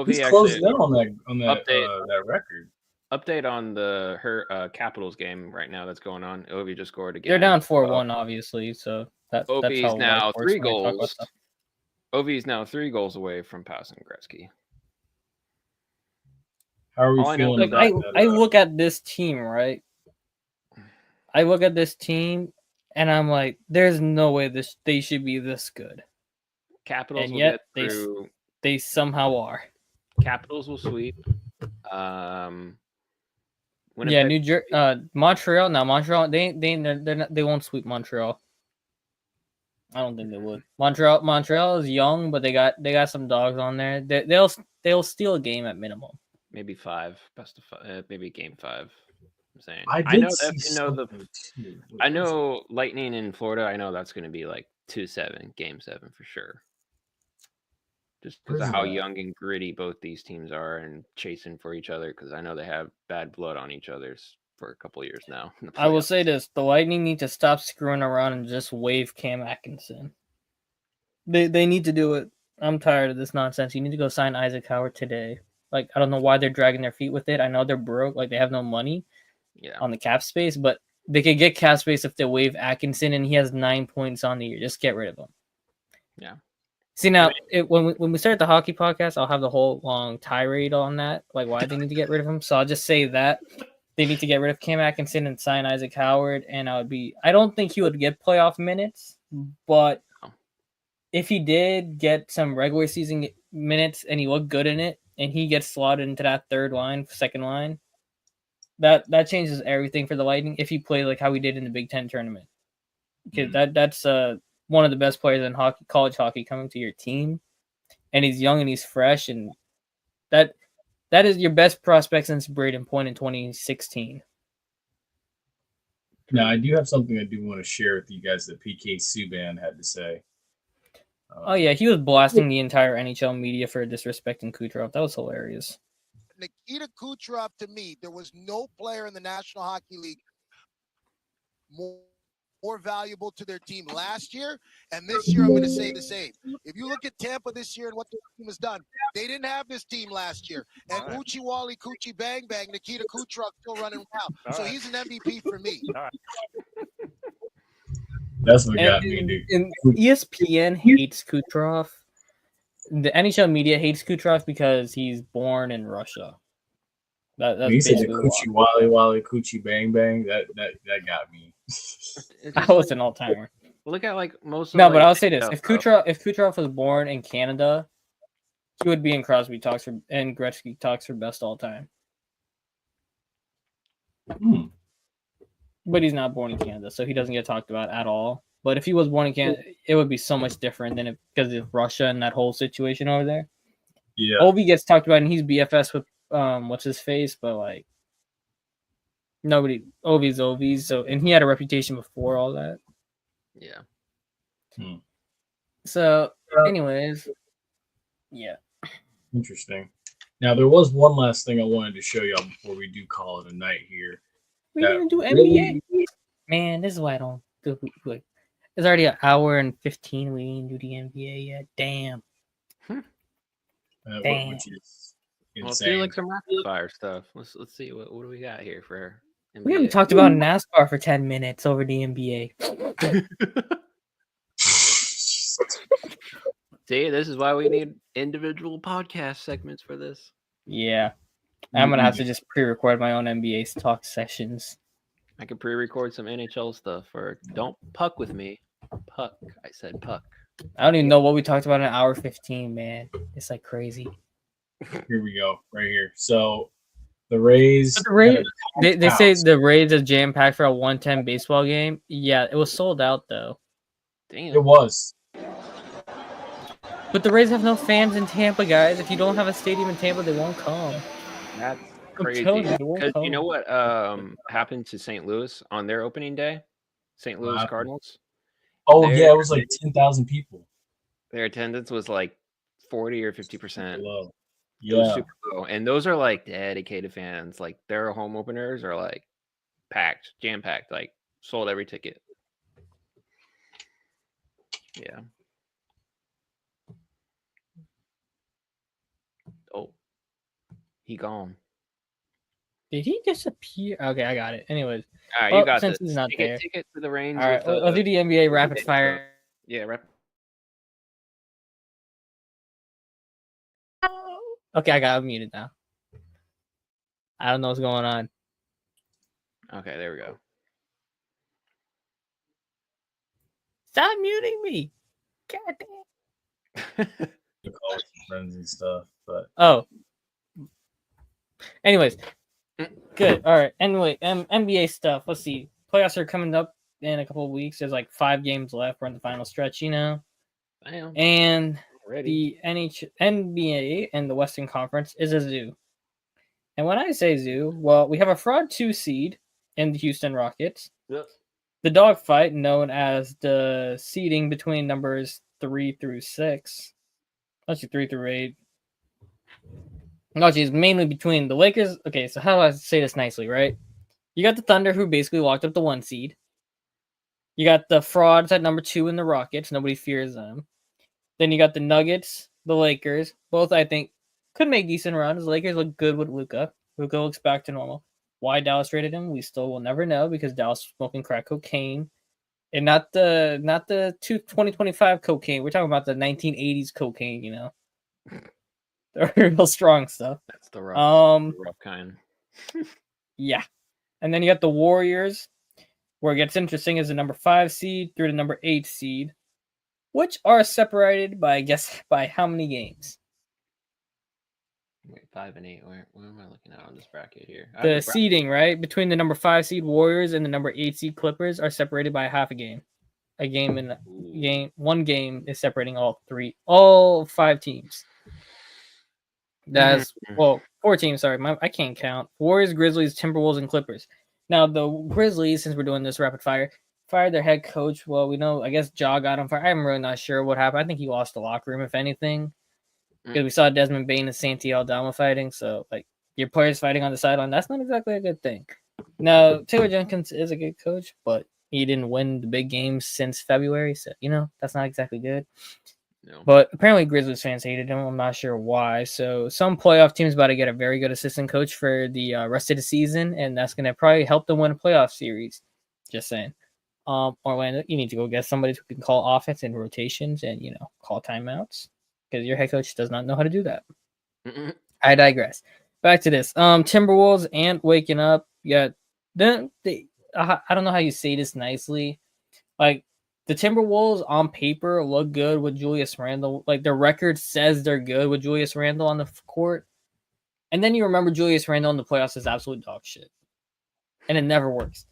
He's closing in on that record. Update on the Capitals game right now that's going on. Ovi just scored again. They're down 4-1, obviously. So that's Ovi's how now 3 goals. Ovi is now 3 goals away from passing Gretzky. How are we All I know feeling is Like about I that? look at this team, right? I look at this team, and I'm like, there's no way they should be this good, Capitals and will yet get through. they somehow are. Capitals will sweep. Yeah, Winnipeg. Montreal. Now Montreal, they're not, they won't sweep Montreal. I don't think they would. Montreal is young, but they got some dogs on there. They'll steal a game at minimum. Maybe 5, best of 5, maybe game 5. I'm saying. I I did know see that you know the. something too. What I was it? know Lightning in Florida. I know that's going to be like 2-7, game 7 for sure. Just because of Where's how that? young and gritty both these teams are and chasing for each other. Because I know they have bad blood on each other's for a couple years now. In the I will playoffs. say this: the Lightning need to stop screwing around and just waive Cam Atkinson. They need to do it. I'm tired of this nonsense. You need to go sign Isaac Howard today. Like, I don't know why they're dragging their feet with it. I know they're broke, like they have no money Yeah. on the cap space, but they could get cap space if they waive Atkinson and he has 9 points on the year. Just get rid of him. Yeah. See now, when we start the hockey podcast, I'll have the whole long tirade on that, like why they need to get rid of him. So I'll just say that they need to get rid of Cam Atkinson and sign Isaac Howard. And I don't think he would get playoff minutes, but if he did get some regular season minutes and he looked good in it, and he gets slotted into that third line, second line, that changes everything for the Lightning. If he plays like how he did in the Big Ten tournament, because that's one of the best players in hockey, college hockey, coming to your team, and he's young and he's fresh, and that is your best prospect since Braden Point in 2016. Now, I do have something I do want to share with you guys that PK Subban had to say. Oh yeah, he was blasting the entire NHL media for disrespecting Kucherov. That was hilarious. Nikita Kucherov, to me, there was no player in the National Hockey League more valuable to their team last year, and this year I'm going to say the same. If you look at Tampa this year and what their team has done, they didn't have this team last year. And Uchi Wally, Coochie Bang Bang, Nikita Kucherov still running now. So he's an MVP for me. That's what got me, dude. And ESPN hates Kucherov. The NHL media hates Kucherov because he's born in Russia. That's He said the basically Coochie Wally Wally Coochie Bang Bang. That got me. that was an all timer. Look at like most. No, of, but like, I'll say this: if Kucherov was born in Canada, he would be in Crosby talks for and Gretzky talks for best all time. But he's not born in Canada, so he doesn't get talked about at all. But if he was born in Canada, it would be so much different than because of Russia and that whole situation over there. Yeah. Ovi gets talked about, and he's BFS with what's his face, but like nobody. Ovi's. So, and he had a reputation before all that. Yeah. So, anyways, yeah. Interesting. Now, there was one last thing I wanted to show y'all before we do call it a night here. We didn't do NBA. Man, this is why I don't do like. It's already an hour and 15. We didn't do the NBA yet. Damn. Which is insane. Well, let's do like some rapid fire stuff. Let's see what do we got here for NBA? We haven't talked about NASCAR for 10 minutes over the NBA. See, this is why we need individual podcast segments for this. Yeah. I'm going to have to just pre-record my own NBA talk sessions. I can pre-record some NHL stuff, or don't puck with me. Puck. I said puck. I don't even know what we talked about in hour 15, man. It's like crazy. Here we go, right here. So the Rays. They say the Rays are jam-packed for a 110 baseball game. Yeah, it was sold out, though. Damn. It was. But the Rays have no fans in Tampa, guys. If you don't have a stadium in Tampa, they won't come. That's crazy. Because you know what happened to St. Louis on their opening day? St. Louis Cardinals. Oh, yeah, it was like 10,000 people. Their attendance was like 40 or 50%. Low. Yeah. It was super low. And those are like dedicated fans. Like their home openers are like packed, jam-packed, like sold every ticket. Yeah. Oh, he gone. Did he disappear? Okay, I got it. Anyways, all right, you got since this. he's not there. Take it to the range. All right, let's do the NBA rapid fire. Yeah, rapid Okay, I got muted now. I don't know what's going on. Okay, there we go. Stop muting me. God damn. To call with some friends and stuff, but Oh. Anyways, good. All right. Anyway, NBA stuff. Let's see. Playoffs are coming up in a couple of weeks. There's like 5 games left. We're in the final stretch, you know. Damn. And Ready. the NBA and the Western Conference is a zoo. And when I say zoo, well, we have a fraud 2 seed in the Houston Rockets. Yep. The dogfight, known as the seeding between numbers 3 through 6. Actually, 3 through 8. No, geez, mainly between the Lakers. Okay, so how do I say this nicely, right? You got the Thunder, who basically locked up the 1 seed. You got the frauds at number 2 in the Rockets. Nobody fears them. Then you got the Nuggets, the Lakers. Both, I think, could make decent runs. The Lakers look good with Luka. Luka looks back to normal. Why Dallas traded him, we still will never know, because Dallas was smoking crack cocaine. And not the 2025 cocaine. We're talking about the 1980s cocaine, you know. The real strong stuff. That's the rough kind. Yeah. And then you got the Warriors. Where it gets interesting is the number 5 seed through the number 8 seed, which are separated by, guess, by how many games? Wait, 5 and 8. Where am I looking at on this bracket here? The seeding, right, between the number 5 seed Warriors and the number 8 seed Clippers are separated by half a game. A game in game. One game is separating all 5 teams. That's 4 teams. Sorry, I can't count. Warriors, Grizzlies, Timberwolves, and Clippers. Now the Grizzlies, since we're doing this rapid fire, fired their head coach. Well, we know, I guess Ja got on fire. I'm really not sure what happened. I think he lost the locker room, if anything, because we saw Desmond Bane and Santi Aldama fighting. So, like, your players fighting on the sideline, that's not exactly a good thing. Now, Taylor Jenkins is a good coach, but he didn't win the big games since February, so, you know, that's not exactly good. No. But apparently Grizzlies fans hated him. I'm not sure why. So some playoff teams about to get a very good assistant coach for the rest of the season, and that's going to probably help them win a playoff series. Just saying. Orlando, you need to go get somebody who can call offense and rotations and, you know, call timeouts, because your head coach does not know how to do that. I digress. Back to this. Timberwolves and waking up. Yeah, then I don't know how you say this nicely. Like, the Timberwolves on paper look good with Julius Randle. Like, their record says they're good with Julius Randle on the court. And then you remember Julius Randle in the playoffs is absolute dog shit. And it never works.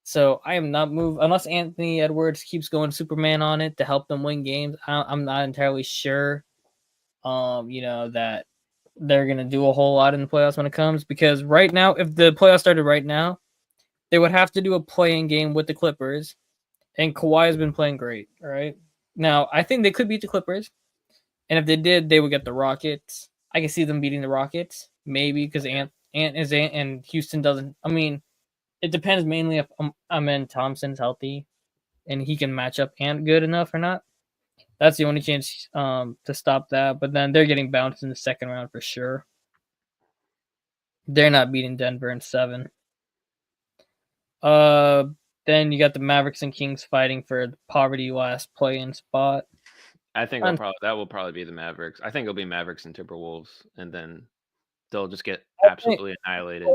So I am not moved unless Anthony Edwards keeps going Superman on it to help them win games. I'm not entirely sure, you know, that they're going to do a whole lot in the playoffs when it comes. Because right now, if the playoffs started right now, they would have to do a play-in game with the Clippers. And Kawhi has been playing great, all right? Now, I think they could beat the Clippers. And if they did, they would get the Rockets. I can see them beating the Rockets, maybe, because Ant is Ant and Houston doesn't. I mean, it depends mainly if Amen Thompson's healthy and he can match up Ant good enough or not. That's the only chance to stop that. But then they're getting bounced in the second round for sure. They're not beating Denver in 7. Then you got the Mavericks and Kings fighting for the poverty last play-in spot. I think that will probably be the Mavericks. I think it'll be Mavericks and Timberwolves, and then they'll just get absolutely annihilated.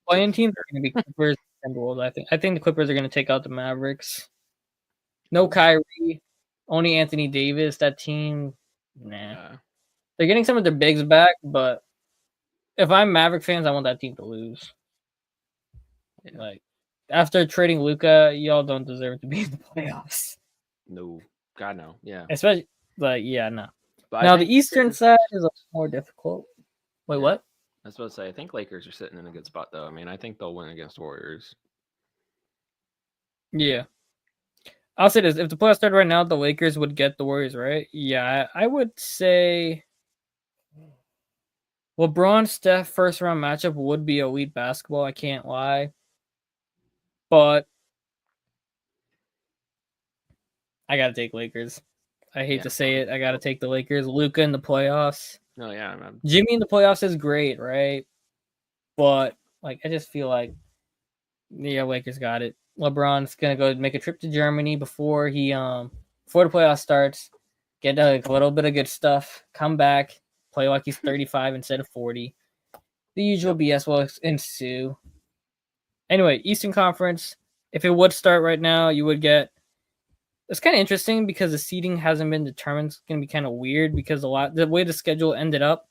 Play-in teams are going to be Clippers and Timberwolves. I think the Clippers are going to take out the Mavericks. No Kyrie, only Anthony Davis. That team, nah. They're getting some of their bigs back, but if I'm Maverick fans, I want that team to lose. Yeah. Like, after trading Luka, y'all don't deserve to be in the playoffs. No, God no. Yeah, especially no. But now the Eastern side is a more difficult. Wait, what? I was supposed to say, I think Lakers are sitting in a good spot, though. I mean, I think they'll win against Warriors. Yeah. I'll say this. If the playoffs started right now, the Lakers would get the Warriors, right? Yeah, I would say LeBron-Steph first-round matchup would be elite basketball. I can't lie. But I got to take Lakers. I hate to say it. I got to take the Lakers. Luka in the playoffs. No, yeah. Jimmy in the playoffs is great, right? But, like, I just feel like, yeah, Lakers got it. LeBron's going to go make a trip to Germany before the playoffs starts, get a little bit of good stuff, come back, play like he's 35 instead of 40. The usual BS will ensue. Anyway, Eastern Conference, if it would start right now, you would get... It's kind of interesting because the seeding hasn't been determined. It's going to be kind of weird because the way the schedule ended up,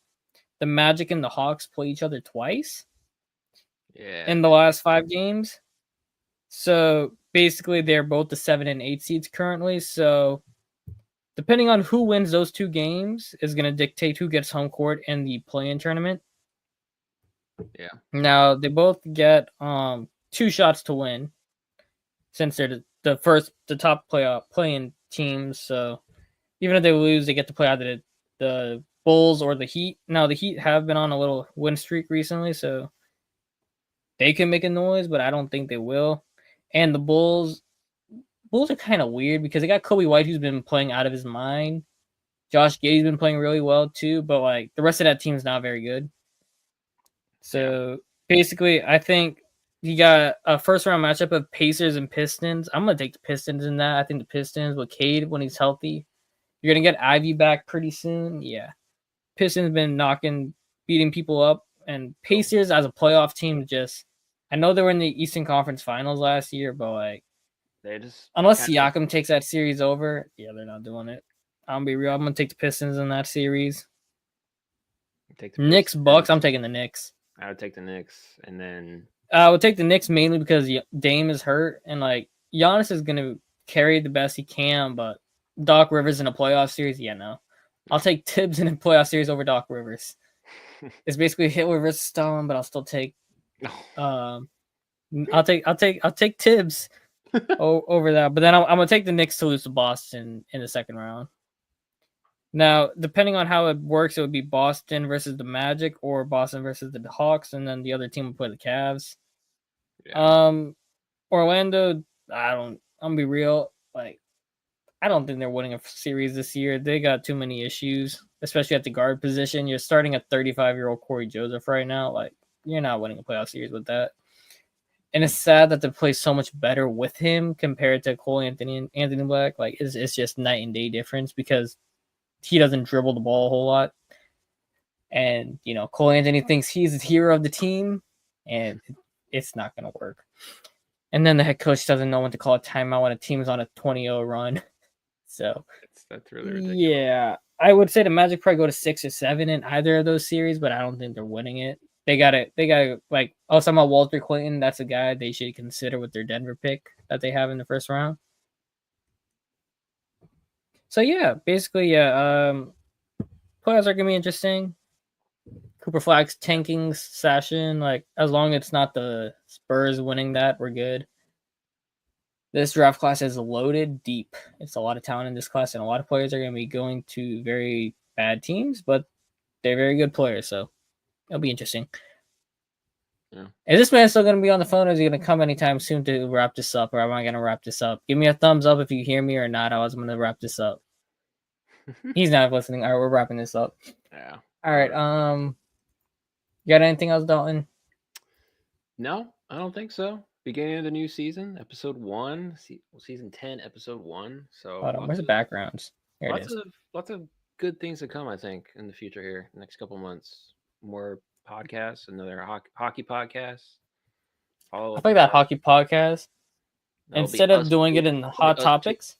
the Magic and the Hawks play each other twice in the last 5 games. So basically, they're both the 7 and 8 seeds currently. So depending on who wins those 2 games is going to dictate who gets home court in the play-in tournament. Yeah. Now they both get 2 shots to win, since they're the top play-in teams. So even if they lose, they get to play either the Bulls or the Heat. Now the Heat have been on a little win streak recently, so they can make a noise, but I don't think they will. And the Bulls are kind of weird because they got Kobe White, who's been playing out of his mind. Josh Giddey's been playing really well too, but like the rest of that team's not very good. So basically, I think you got a first round matchup of Pacers and Pistons. I'm gonna take the Pistons in that. I think the Pistons with Cade when he's healthy. You're gonna get Ivy back pretty soon. Yeah, Pistons been beating people up, and Pacers as a playoff team just. I know they were in the Eastern Conference Finals last year, but like they just unless Siakam takes that series over, yeah, they're not doing it. I'm gonna be real. I'm gonna take the Pistons in that series. Take the Knicks, Bucks. I'm taking the Knicks. I would take the Knicks, and then I would take the Knicks mainly because Dame is hurt, and like Giannis is gonna carry the best he can. But Doc Rivers in a playoff series, yeah, no. I'll take Tibbs in a playoff series over Doc Rivers. It's basically Hitler versus Stalin, but I'll still take. I'll take Tibbs over that, but then I'm gonna take the Knicks to lose to Boston in the second round. Now, depending on how it works, it would be Boston versus the Magic or Boston versus the Hawks, and then the other team would play the Cavs. Yeah. Orlando, I'm gonna be real. Like, I don't think they're winning a series this year. They got too many issues, especially at the guard position. You're starting a 35-year-old Corey Joseph right now. Like, you're not winning a playoff series with that. And it's sad that they play so much better with him compared to Cole Anthony and Anthony Black. Like, it's just night and day difference because he doesn't dribble the ball a whole lot. And, Cole Anthony thinks he's the hero of the team, and it's not going to work. And then the head coach doesn't know when to call a timeout when a team is on a 20-0 run. So, that's really ridiculous. Yeah, I would say the Magic probably go to 6 or 7 in either of those series, but I don't think they're winning it. They gotta like, I was talking about Walter Clayton. That's a guy they should consider with their Denver pick that they have in the first round. So yeah, basically, playoffs are gonna be interesting. Cooper Flag's tanking session, like as long as it's not the Spurs winning that, we're good. This draft class is loaded deep. It's a lot of talent in this class, and a lot of players are gonna be going to very bad teams, but they're very good players, so it'll be interesting. Yeah. Is this man still going to be on the phone, or is he going to come anytime soon to wrap this up, or am I going to wrap this up? Give me a thumbs up if you hear me or not. I was going to wrap this up. He's not listening. All right, we're wrapping this up. Yeah. All right. You got anything else, Dalton? No, I don't think so. Beginning of the new season, episode 1, season 10, episode 1. So Hold on, where's the backgrounds? Here it is. Lots of good things to come, I think, in the future here, next couple months. More podcasts, another hockey podcast. I think that hockey podcast, instead of doing it in Hot Topics,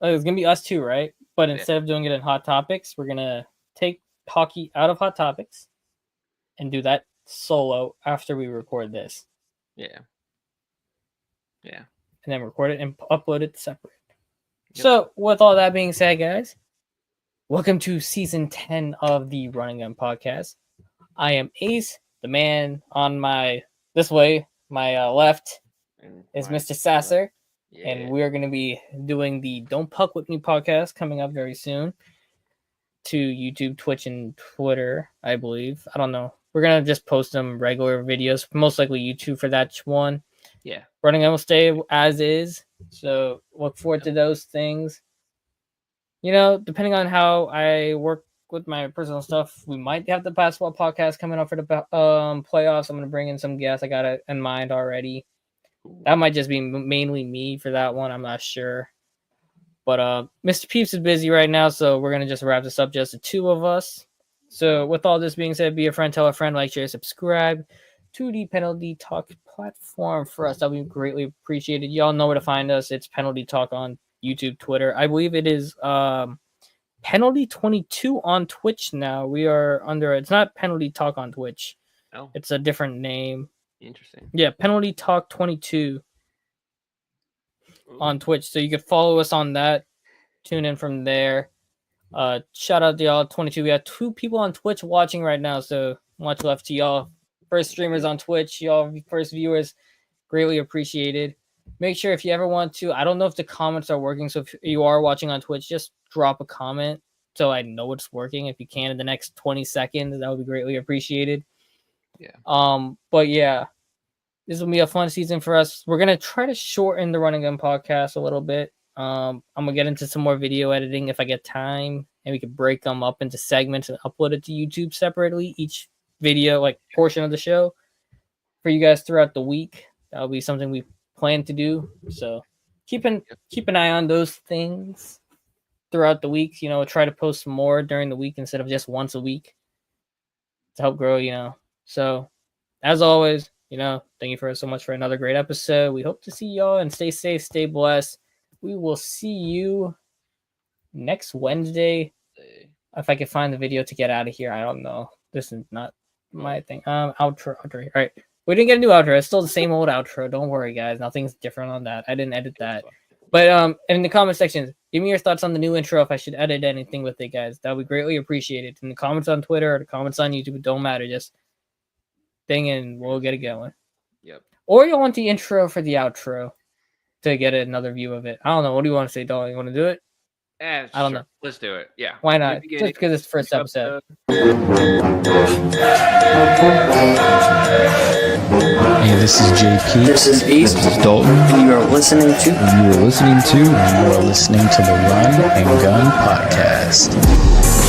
it's gonna be us too, right? But instead of doing it in Hot Topics, we're gonna take hockey out of Hot Topics and do that solo after we record this. Yeah. And then record it and upload it separate. Yep. So, with all that being said, guys, welcome to season 10 of the Running Gun Podcast. I am Ace, the man on my left is Mr. Sasser, and we're going to be doing the Don't Puck With Me podcast coming up very soon to YouTube, Twitch, and Twitter, I believe. I don't know. We're going to just post some regular videos, most likely YouTube for that one. Yeah. Running Gun will stay as is, so look forward to those things. Depending on how I work with my personal stuff, we might have the basketball podcast coming up for the playoffs. I'm going to bring in some guests. I got it in mind already. That might just be mainly me for that one. I'm not sure. But Mr. Peeps is busy right now, so we're gonna just wrap this up, just the two of us. So with all this being said, be a friend, tell a friend, like, share, subscribe to the Penalty Talk platform for us. That would be greatly appreciated. Y'all know where to find us. It's Penalty Talk on YouTube, Twitter. I believe it is Penalty 22 on Twitch now. We are under, it's not Penalty Talk on Twitch. Oh, It's a different name. interesting. Yeah, Penalty Talk 22 on Twitch. So you could follow us on that. Tune in from there. Shout out to y'all 22. We have 2 people on Twitch watching right now, so much love to y'all. First streamers on Twitch, y'all first viewers, greatly appreciated. Make sure if you ever want to, I don't know if the comments are working, so if you are watching on Twitch, just drop a comment so I know it's working. If you can in the next 20 seconds, that would be greatly appreciated. Yeah. But yeah, this will be a fun season for us. We're gonna try to shorten the Run and Gun podcast a little bit. I'm gonna get into some more video editing if I get time, and we could break them up into segments and upload it to YouTube separately. Each video, like portion of the show, for you guys throughout the week. That'll be something we plan to do. So keep an eye on those things throughout the week. You know, try to post more during the week instead of just once a week to help grow. You know, so as always, you know, thank you so much for another great episode. We hope to see y'all, and stay safe, stay blessed. We will see you next Wednesday. If I can find the video to get out of here, I don't know. This is not my thing. Outro. All right. We didn't get a new outro. It's still the same old outro. Don't worry, guys. Nothing's different on that. I didn't edit that. But in the comment section, give me your thoughts on the new intro. If I should edit anything with it, guys, that would be greatly appreciated. In the comments on Twitter or the comments on YouTube, it don't matter. Just thing, and we'll get it going. Yep. Or you want the intro for the outro to get another view of it. I don't know. What do you want to say, Dolly? You want to do it? I don't know. Let's do it. Yeah. Why not? Just because it's the first episode. Hey, this is JP. This is Beast. This is Dalton. And you are listening to And you are listening to the Run and Gun Podcast.